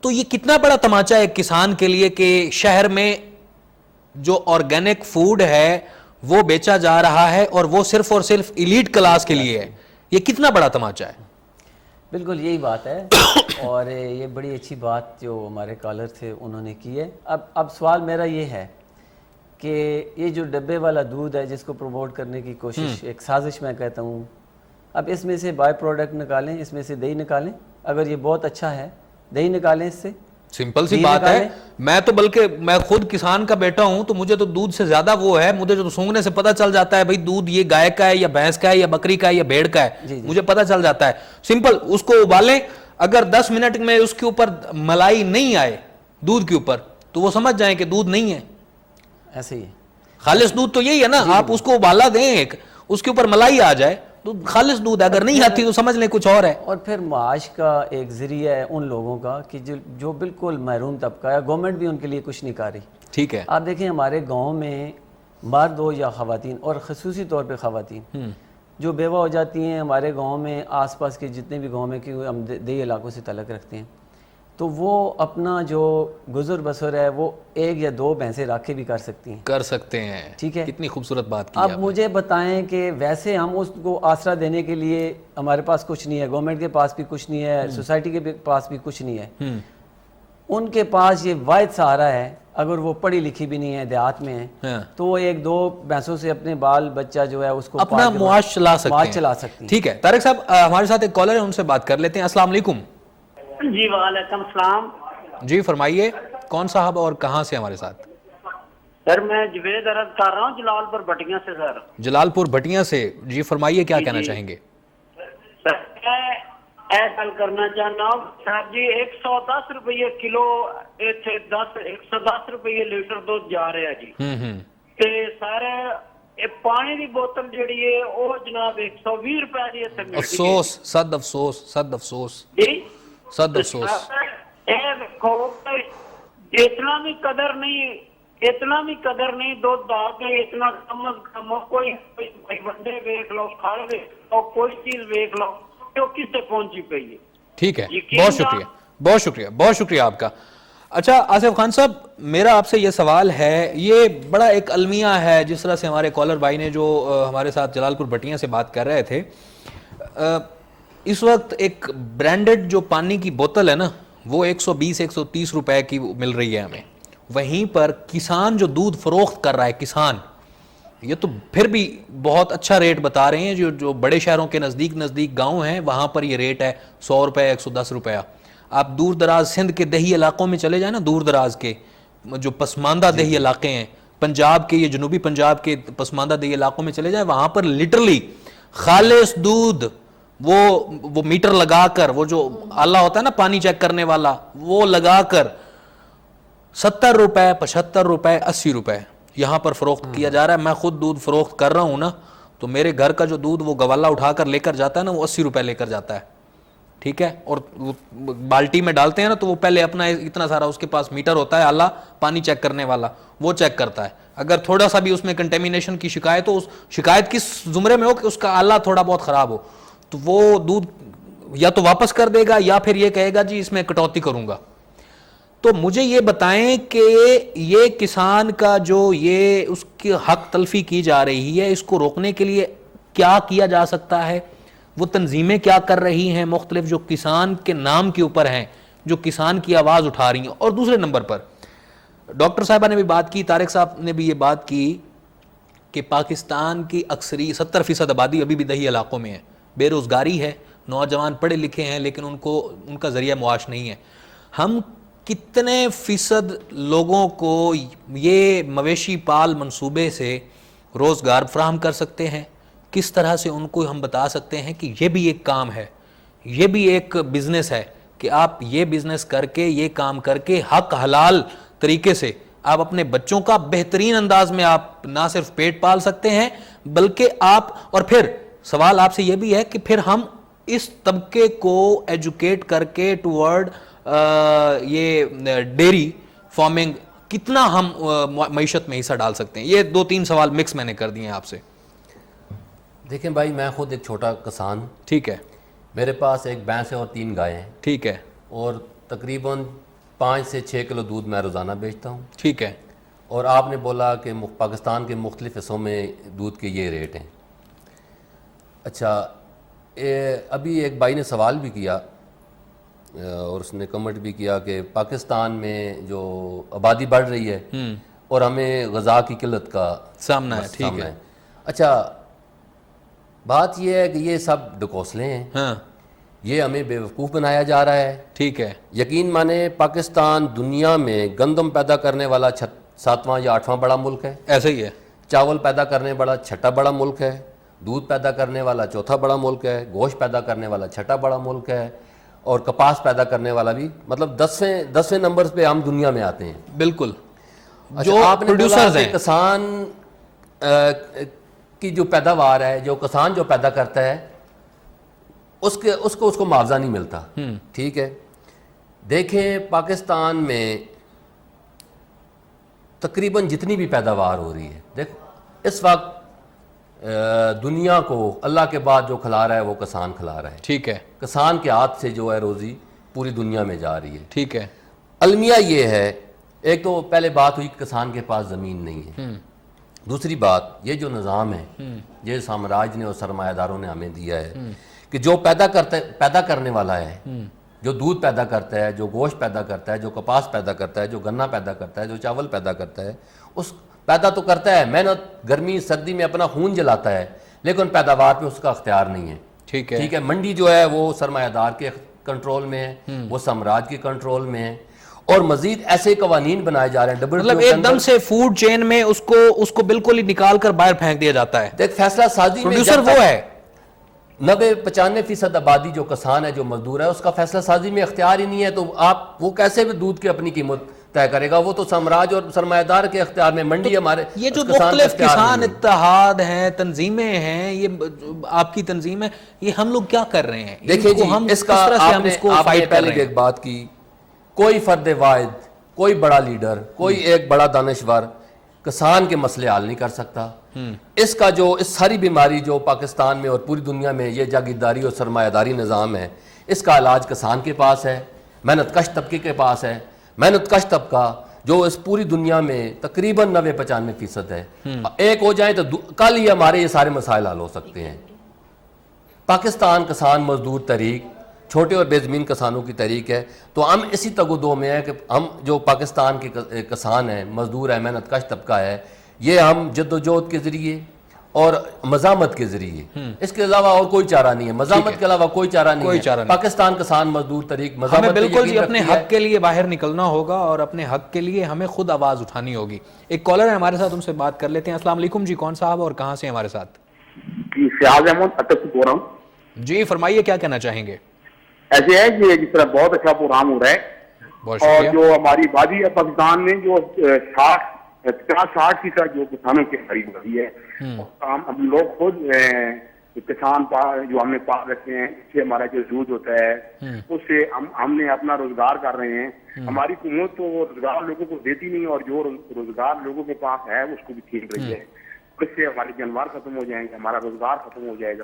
تو یہ کتنا بڑا تماچا ہے کسان کے لیے کہ شہر میں جو آرگینک فوڈ ہے وہ بیچا جا رہا ہے, اور وہ صرف اور صرف ایلیٹ کلاس کے لیے ہے. یہ کتنا بڑا تماچا ہے. بالکل یہی بات ہے, اور یہ بڑی اچھی بات جو ہمارے کالر تھے انہوں نے کی ہے. اب سوال میرا یہ ہے کہ یہ جو ڈبے والا دودھ ہے جس کو پروموٹ کرنے کی کوشش, ایک سازش میں کہتا ہوں, اب اس میں سے بائی پروڈکٹ نکالیں, اس میں سے دہی نکالیں, اگر یہ بہت اچھا ہے دہی نکالیں اس سے. سمپل سی بات ہے. میں تو بلکہ میں خود کسان کا بیٹا ہوں, تو مجھے تو دودھ سے زیادہ وہ ہے, مجھے جو سونگنے سے پتہ چل جاتا ہے بھئی دودھ یہ گائے کا ہے یا بھینس کا ہے یا بکری کا ہے یا بھیڑ کا ہے, مجھے پتہ چل جاتا ہے. سمپل, اس کو ابالیں, اگر 10 منٹ میں اس کے اوپر ملائی نہیں آئے دودھ کے اوپر, تو وہ سمجھ جائیں کہ دودھ نہیں ہے. ایسے ہی خالص دودھ تو یہی ہے نا, آپ اس کو ابالا دیں, ایک اس کے اوپر ملائی آ جائے, تو خالص دودھ ہے, اگر نہیں آتی تو سمجھ لیں کچھ اور ہے. اور پھر معاش کا ایک ذریعہ ہے ان لوگوں کا کہ جو بالکل محروم طبقہ ہے, گورنمنٹ بھی ان کے لیے کچھ نہیں کر رہی. ٹھیک ہے, آپ دیکھیں ہمارے گاؤں میں مرد ہو یا خواتین, اور خصوصی طور پہ خواتین جو بیوہ ہو جاتی ہیں ہمارے گاؤں میں, آس پاس کے جتنے بھی گاؤں میں, کیونکہ ہم دیہی علاقوں سے تعلق رکھتے ہیں, تو وہ اپنا جو گزر بسر ہے وہ 1 یا 2 بھینسیں رکھ کے بھی کر سکتے ہیں. ٹھیک ہے, کتنی خوبصورت بات کی. اب مجھے بتائیں کہ ویسے ہم اس کو آسرا دینے کے لیے ہمارے پاس کچھ نہیں ہے, گورنمنٹ کے پاس بھی کچھ نہیں ہے, سوسائٹی کے پاس بھی کچھ نہیں ہے. ان کے پاس یہ واحد سہارا ہے, اگر وہ پڑھی لکھی بھی نہیں ہے, دیہات میں ہے, تو وہ 1-2 بھینسوں سے اپنے بال بچہ جو ہے اس کو اپنا معاش چلا سکتے ہیں. ٹھیک ہے, طارق صاحب ہمارے ساتھ ایک کالر ہے, ان سے بات کر لیتے ہیں. السلام علیکم. جی وعلیکم السلام. جی فرمائیے, کون صاحب اور کہاں سے ہمارے ساتھ؟ سر میں جوید عرض کر رہا ہوں جلال پور بھٹیاں سے. سر جلال پور بھٹیاں سے, جی فرمائیے, کیا کہنا چاہیں گے؟ سر میں ایسا کرنا چاہتا ہوں صاحب جی, 110 روپیے کلو, 110 روپیے لیٹر دودھ جا رہا ہے جی. تے سر پانی دی بوتل جڑی ہے وہ جناب 120 روپے دی ہے. افسوس, صد افسوس, صد افسوس جی, صد افسوس. اتنا بھی قدر نہیں دودھ دا کے, اتنا کم از کم کوئی بندے ویک لو, کھڑ ویک لو, کوئی چیز ویک لو جو کس سے پہنچی پئی ہے. ٹھیک ہے, بہت شکریہ, بہت شکریہ, بہت شکریہ آپ کا. اچھا آصف خان صاحب, میرا آپ سے یہ سوال ہے, یہ بڑا ایک المیہ ہے جس طرح سے ہمارے کالر بھائی نے جو ہمارے ساتھ جلال پور بھٹیاں سے بات کر رہے تھے, اس وقت ایک برانڈڈ جو پانی کی بوتل ہے نا وہ 120-130 روپے کی مل رہی ہے ہمیں. وہیں پر کسان جو دودھ فروخت کر رہا ہے, کسان, یہ تو پھر بھی بہت اچھا ریٹ بتا رہے ہیں. جو بڑے شہروں کے نزدیک گاؤں ہیں وہاں پر یہ ریٹ ہے 100 روپے, 110 روپیہ. آپ دور دراز سندھ کے دیہی علاقوں میں چلے جائیں نا, دور دراز کے جو پسماندہ دیہی علاقے ہیں, پنجاب کے, یہ جنوبی پنجاب کے پسماندہ دیہی علاقوں میں چلے جائیں, وہاں پر لٹرلی خالص دودھ وہ میٹر لگا کر, وہ جو آلہ ہوتا ہے نا پانی چیک کرنے والا, وہ لگا کر 70 روپے, 75 روپے, 80 روپے یہاں پر فروخت کیا جا رہا ہے. میں خود دودھ فروخت کر رہا ہوں نا, تو میرے گھر کا جو دودھ وہ گوالا اٹھا کر لے کر جاتا ہے نا, وہ 80 روپے لے کر جاتا ہے. ٹھیک ہے, اور بالٹی میں ڈالتے ہیں نا تو وہ پہلے اپنا اتنا سارا اس کے پاس میٹر ہوتا ہے آلہ پانی چیک کرنے والا, وہ چیک کرتا ہے. اگر تھوڑا سا بھی اس میں کنٹیمینیشن کی شکایت ہو, اس شکایت کس زمرے میں ہو کہ اس کا آلہ تھوڑا بہت خراب ہو, تو وہ دودھ یا تو واپس کر دے گا یا پھر یہ کہے گا جی اس میں کٹوتی کروں گا. تو مجھے یہ بتائیں کہ یہ کسان کا جو یہ اس کی حق تلفی کی جا رہی ہے, اس کو روکنے کے لیے کیا کیا جا سکتا ہے؟ وہ تنظیمیں کیا کر رہی ہیں مختلف جو کسان کے نام کے اوپر ہیں, جو کسان کی آواز اٹھا رہی ہیں؟ اور دوسرے نمبر پر ڈاکٹر صاحبہ نے بھی بات کی, طارق صاحب نے بھی یہ بات کی کہ پاکستان کی اکثری 70% آبادی ابھی بھی دیہی علاقوں میں ہے, بے روزگاری ہے, نوجوان پڑھے لکھے ہیں لیکن ان کا ذریعہ معاش نہیں ہے. ہم کتنے فیصد لوگوں کو یہ مویشی پال منصوبے سے روزگار فراہم کر سکتے ہیں؟ کس طرح سے ان کو ہم بتا سکتے ہیں کہ یہ بھی ایک کام ہے, یہ بھی ایک بزنس ہے, کہ آپ یہ بزنس کر کے, یہ کام کر کے حق حلال طریقے سے آپ اپنے بچوں کا بہترین انداز میں آپ نہ صرف پیٹ پال سکتے ہیں بلکہ آپ, اور پھر سوال آپ سے یہ بھی ہے کہ پھر ہم اس طبقے کو ایجوکیٹ کر کے ٹورڈ یہ ڈیری فارمنگ کتنا ہم معیشت میں حصہ ڈال سکتے ہیں؟ یہ 2-3 سوال مکس میں نے کر دیے ہیں آپ سے. دیکھیں بھائی, میں خود ایک چھوٹا کسان. ٹھیک ہے, میرے پاس ایک بھینس ہے اور 3 گائیں ہیں. ٹھیک ہے, اور تقریباً 5 سے 6 کلو دودھ میں روزانہ بیچتا ہوں. ٹھیک ہے, اور آپ نے بولا کہ پاکستان کے مختلف حصوں میں دودھ کے یہ ریٹ ہیں. اچھا, ابھی ایک بھائی نے سوال بھی کیا اور اس نے کمنٹ بھی کیا کہ پاکستان میں جو آبادی بڑھ رہی ہے اور ہمیں غذا کی قلت کا سامنا ہے. ٹھیک ہے, اچھا بات یہ ہے کہ یہ سب ڈکوسلے ہیں. ہاں, یہ ہمیں بیوقوف بنایا جا رہا ہے. ٹھیک ہے, یقین مانے پاکستان دنیا میں گندم پیدا کرنے والا 7واں یا 8واں بڑا ملک ہے. ایسا ہی ہے. چاول پیدا کرنے والا 6واں بڑا ملک ہے. دودھ پیدا کرنے والا 4تھا بڑا ملک ہے. گوشت پیدا کرنے والا 6واں بڑا ملک ہے. اور کپاس پیدا کرنے والا بھی, مطلب 10ویں نمبر پہ ہم دنیا میں آتے ہیں. بالکل. جو آپ نے بولا کہ کسان کی جو پیداوار ہے, جو کسان جو پیدا کرتا ہے, اس کو معاوضہ نہیں ملتا. ٹھیک ہے, دیکھیں پاکستان میں تقریباً جتنی بھی پیداوار ہو رہی ہے, دیکھو اس وقت دنیا کو اللہ کے بعد جو کھلا رہا ہے وہ کسان کھلا رہا ہے. ٹھیک ہے, کسان کے ہاتھ سے جو ہے روزی پوری دنیا میں جا رہی ہے. ٹھیک ہے, المیہ یہ ہے, ایک تو پہلے بات ہوئی کہ کسان کے پاس زمین نہیں ہے. دوسری بات, یہ جو نظام ہے, یہ سامراج نے اور سرمایہ داروں نے ہمیں دیا ہے کہ جو پیدا کرنے والا ہے, جو دودھ پیدا کرتا ہے, جو گوشت پیدا کرتا ہے, جو کپاس پیدا کرتا ہے, جو گنا پیدا کرتا ہے, جو چاول پیدا کرتا ہے, اس پیدا تو کرتا ہے, محنت گرمی سردی میں اپنا خون جلاتا ہے, لیکن پیداوار پہ اس کا اختیار نہیں ہے. ٹھیک ہے, منڈی جو ہے وہ سرمایہ دار کے کنٹرول میں ہے, وہ سامراج کے کنٹرول میں ہے, اور مزید ایسے قوانین بنائے جا رہے ہیں. مطلب ایک دم سے فوڈ چین میں اس کو بالکل ہی نکال کر باہر پھینک دیا جاتا ہے. دیکھ فیصلہ سازی میں پروڈیوسر وہ ہے, 90-95% آبادی جو کسان ہے, جو مزدور ہے, اس کا فیصلہ سازی میں اختیار ہی نہیں ہے. تو وہ کیسے بھی دودھ کی اپنی قیمت طے کرے گا؟ وہ تو سامراج اور سرمایہ دار کے اختیار میں. منڈی ہمارے یہ جو مختلف کسان اتحاد ہیں, تنظیمیں ہیں, یہ آپ کی تنظیم ہے, یہ ہم لوگ کیا کر رہے ہیں؟ دیکھیں جی, اس کا آپ نے پہلے بھی ایک بات کی, کوئی فرد واحد, کوئی بڑا لیڈر, کوئی ایک بڑا دانشور کسان کے مسئلے حل نہیں کر سکتا. اس ساری بیماری جو پاکستان میں اور پوری دنیا میں یہ جاگیرداری اور سرمایہ داری نظام ہے, اس کا علاج کسان کے پاس ہے, محنت کش طبقے کے پاس ہے. محنت کش طبقہ جو اس پوری دنیا میں تقریباً 90-95% ہے, ایک ہو جائیں تو کل ہی ہمارے یہ سارے مسائل حل ہو سکتے ہیں. پاکستان کسان مزدور تحریک چھوٹے اور بے زمین کسانوں کی تحریک ہے, تو ہم اسی تگودو میں ہیں کہ ہم جو پاکستان کے کسان ہیں, مزدور ہیں, محنت کش طبقہ ہے, یہ ہم جدوجہد کے ذریعے اور مزاحمت کے ذریعے, اس کے علاوہ اور کوئی چارہ نہیں ہے, مزاحمت کے علاوہ کوئی چارہ نہیں ہے. پاکستان کسان مزدور تحریک ہمیں بالکل جی اپنے حق کے لیے باہر نکلنا ہوگا اور اپنے حق کے لیے ہمیں خود آواز اٹھانی ہوگی. ایک کالر ہے ہمارے ساتھ, ان سے بات کر لیتے ہیں. السلام علیکم جی, کون صاحب اور کہاں سے ہمارے ساتھ؟ جی فیاض احمد اٹک سے بول رہا ہوں. جی فرمائیے, کیا کہنا چاہیں گے؟ ایسے ہے کہ جس طرح بہت اچھا پروگرام ہو رہا ہے, اور جو ہماری آبادی ہے پاکستان میں جو 50-60% جو کسانوں کے قریب رہی ہے, ہم لوگ خود کسان جو ہم نے پال رکھے ہیں, اس سے ہمارا جو دودھ ہوتا ہے اس سے ہم نے اپنا روزگار کر رہے ہیں. ہماری حکومت تو روزگار لوگوں کو دیتی نہیں, اور جو روزگار لوگوں کے پاس ہے اس کو بھی چھین رہی ہے. اس سے ہمارے جانور ختم ہو جائیں گے, ہمارا روزگار ختم ہو جائے گا,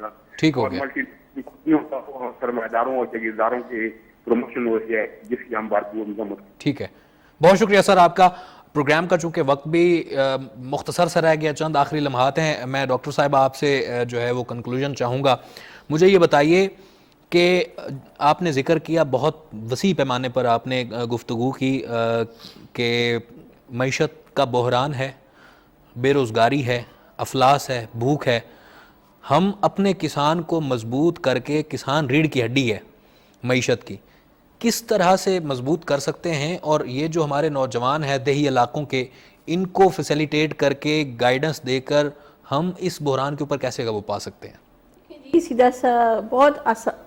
اور ملٹی کمپنیوں کا سرمایہ داروں اور جاگیرداروں کے پروموشن ہو جائے, جس کی ہم بھرپور مذمت. ٹھیک ہے, بہت شکریہ سر آپ کا. پروگرام کا چونکہ وقت بھی مختصر سا رہ گیا, چند آخری لمحات ہیں, میں ڈاکٹر صاحب آپ سے جو ہے وہ کنکلوژن چاہوں گا. مجھے یہ بتائیے کہ آپ نے ذکر کیا, بہت وسیع پیمانے پر آپ نے گفتگو کی کہ معیشت کا بحران ہے, بے روزگاری ہے, افلاس ہے, بھوک ہے. ہم اپنے کسان کو مضبوط کر کے, کسان ریڑھ کی ہڈی ہے معیشت کی, کس طرح سے مضبوط کر سکتے ہیں؟ اور یہ جو ہمارے نوجوان ہیں دیہی علاقوں کے, ان کو فیسیلیٹیٹ کر کے, گائیڈنس دے کر ہم اس بحران کے اوپر کیسے قابو پا سکتے ہیں؟ جی سیدھا سا بہت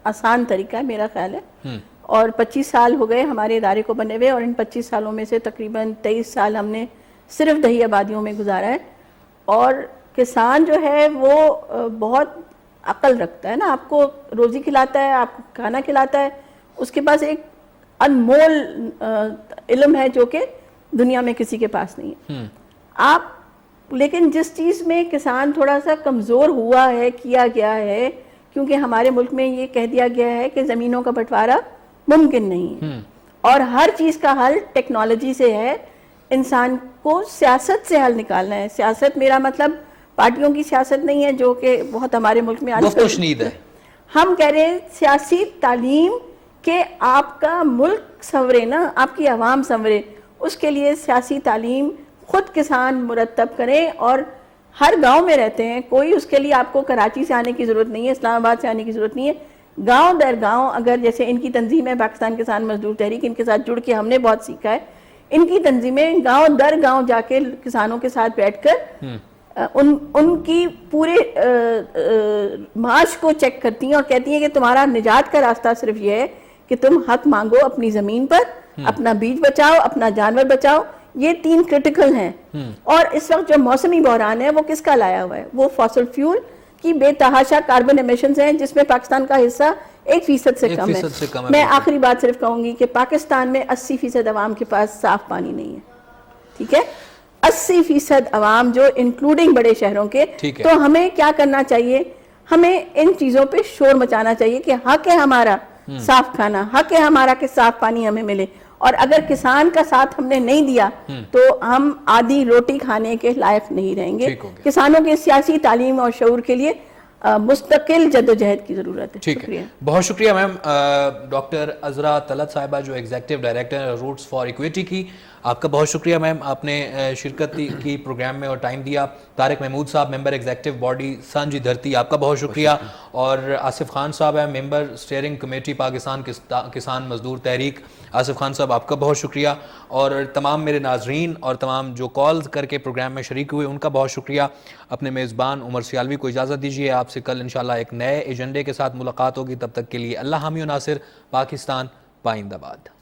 آسان طریقہ ہے میرا خیال ہے, اور 25 سال ہو گئے ہمارے ادارے کو بنے ہوئے, اور ان 25 سالوں میں سے تقریباً 23 سال ہم نے صرف دیہی آبادیوں میں گزارا ہے. اور کسان جو ہے وہ بہت عقل رکھتا ہے نا, آپ کو روزی کھلاتا ہے, آپ کو کھانا کھلاتا ہے, اس کے پاس ایک انمول علم ہے جو کہ دنیا میں کسی کے پاس نہیں ہے. آپ لیکن جس چیز میں کسان تھوڑا سا کمزور ہوا ہے, کیا گیا ہے, کیونکہ ہمارے ملک میں یہ کہہ دیا گیا ہے کہ زمینوں کا بٹوارا ممکن نہیں ہے, اور ہر چیز کا حل ٹیکنالوجی سے ہے. انسان کو سیاست سے حل نکالنا ہے. سیاست میرا مطلب پارٹیوں کی سیاست نہیں ہے جو کہ بہت ہمارے ملک میں ہے. ہم کہہ رہے ہیں سیاسی تعلیم کہ آپ کا ملک سنورے نا, آپ کی عوام سنورے, اس کے لیے سیاسی تعلیم خود کسان مرتب کریں. اور ہر گاؤں میں رہتے ہیں, کوئی اس کے لیے آپ کو کراچی سے آنے کی ضرورت نہیں ہے, اسلام آباد سے آنے کی ضرورت نہیں ہے. گاؤں در گاؤں, اگر جیسے ان کی تنظیم ہے پاکستان کسان مزدور تحریک, ان کے ساتھ جڑ کے ہم نے بہت سیکھا ہے. ان کی تنظیمیں گاؤں در گاؤں جا کے کسانوں کے ساتھ بیٹھ کر ان کی پورے معاش کو چیک کرتی ہیں اور کہتی ہیں کہ تمہارا نجات کا راستہ صرف یہ ہے کہ تم حق مانگو اپنی زمین پر, اپنا بیج بچاؤ, اپنا جانور بچاؤ. یہ 3 کرٹیکل ہیں. اور اس وقت جو موسمی بحران ہے وہ کس کا لایا ہوا ہے؟ وہ فاسل فیول کی بے تحاشا کاربن ایمیشنز ہیں جس میں پاکستان کا حصہ 1% سے کم ہے. میں آخری بات صرف کہوں گی کہ پاکستان میں 80% عوام کے پاس صاف پانی نہیں ہے. ٹھیک ہے, 80% عوام جو انکلوڈنگ بڑے شہروں کے. تو ہمیں کیا کرنا چاہیے؟ ہمیں ان چیزوں پہ شور مچانا چاہیے کہ حق ہے ہمارا صاف کھانا, حق ہے ہمارا کہ صاف پانی ہمیں ملے. اور اگر کسان کا ساتھ ہم نے نہیں دیا تو ہم آدھی روٹی کھانے کے لائق نہیں رہیں گے. کسانوں کے سیاسی تعلیم اور شعور کے لیے مستقل جدوجہد کی ضرورت ہے. ٹھیک ہے, بہت شکریہ میم. ڈاکٹر عذرا طلعت صاحبہ جو executive director roots for equity کی, آپ کا بہت شکریہ میم, آپ نے شرکت کی پروگرام میں اور ٹائم دیا. طارق محمود صاحب ممبر ایگزیکٹو باڈی سانجھی دھرتی, آپ کا بہت شکریہ. اور آصف خان صاحب ہیں ممبر اسٹیئرنگ کمیٹی پاکستان کسان مزدور تحریک. آصف خان صاحب آپ کا بہت شکریہ. اور تمام میرے ناظرین اور تمام جو کالز کر کے پروگرام میں شریک ہوئے ان کا بہت شکریہ. اپنے میزبان عمر سیالوی کو اجازت دیجیے, آپ سے کل انشاءاللہ ایک نئے ایجنڈے کے ساتھ ملاقات ہوگی. تب تک کے لیے اللہ حامی و ناصر. پاکستان پائندہ باد.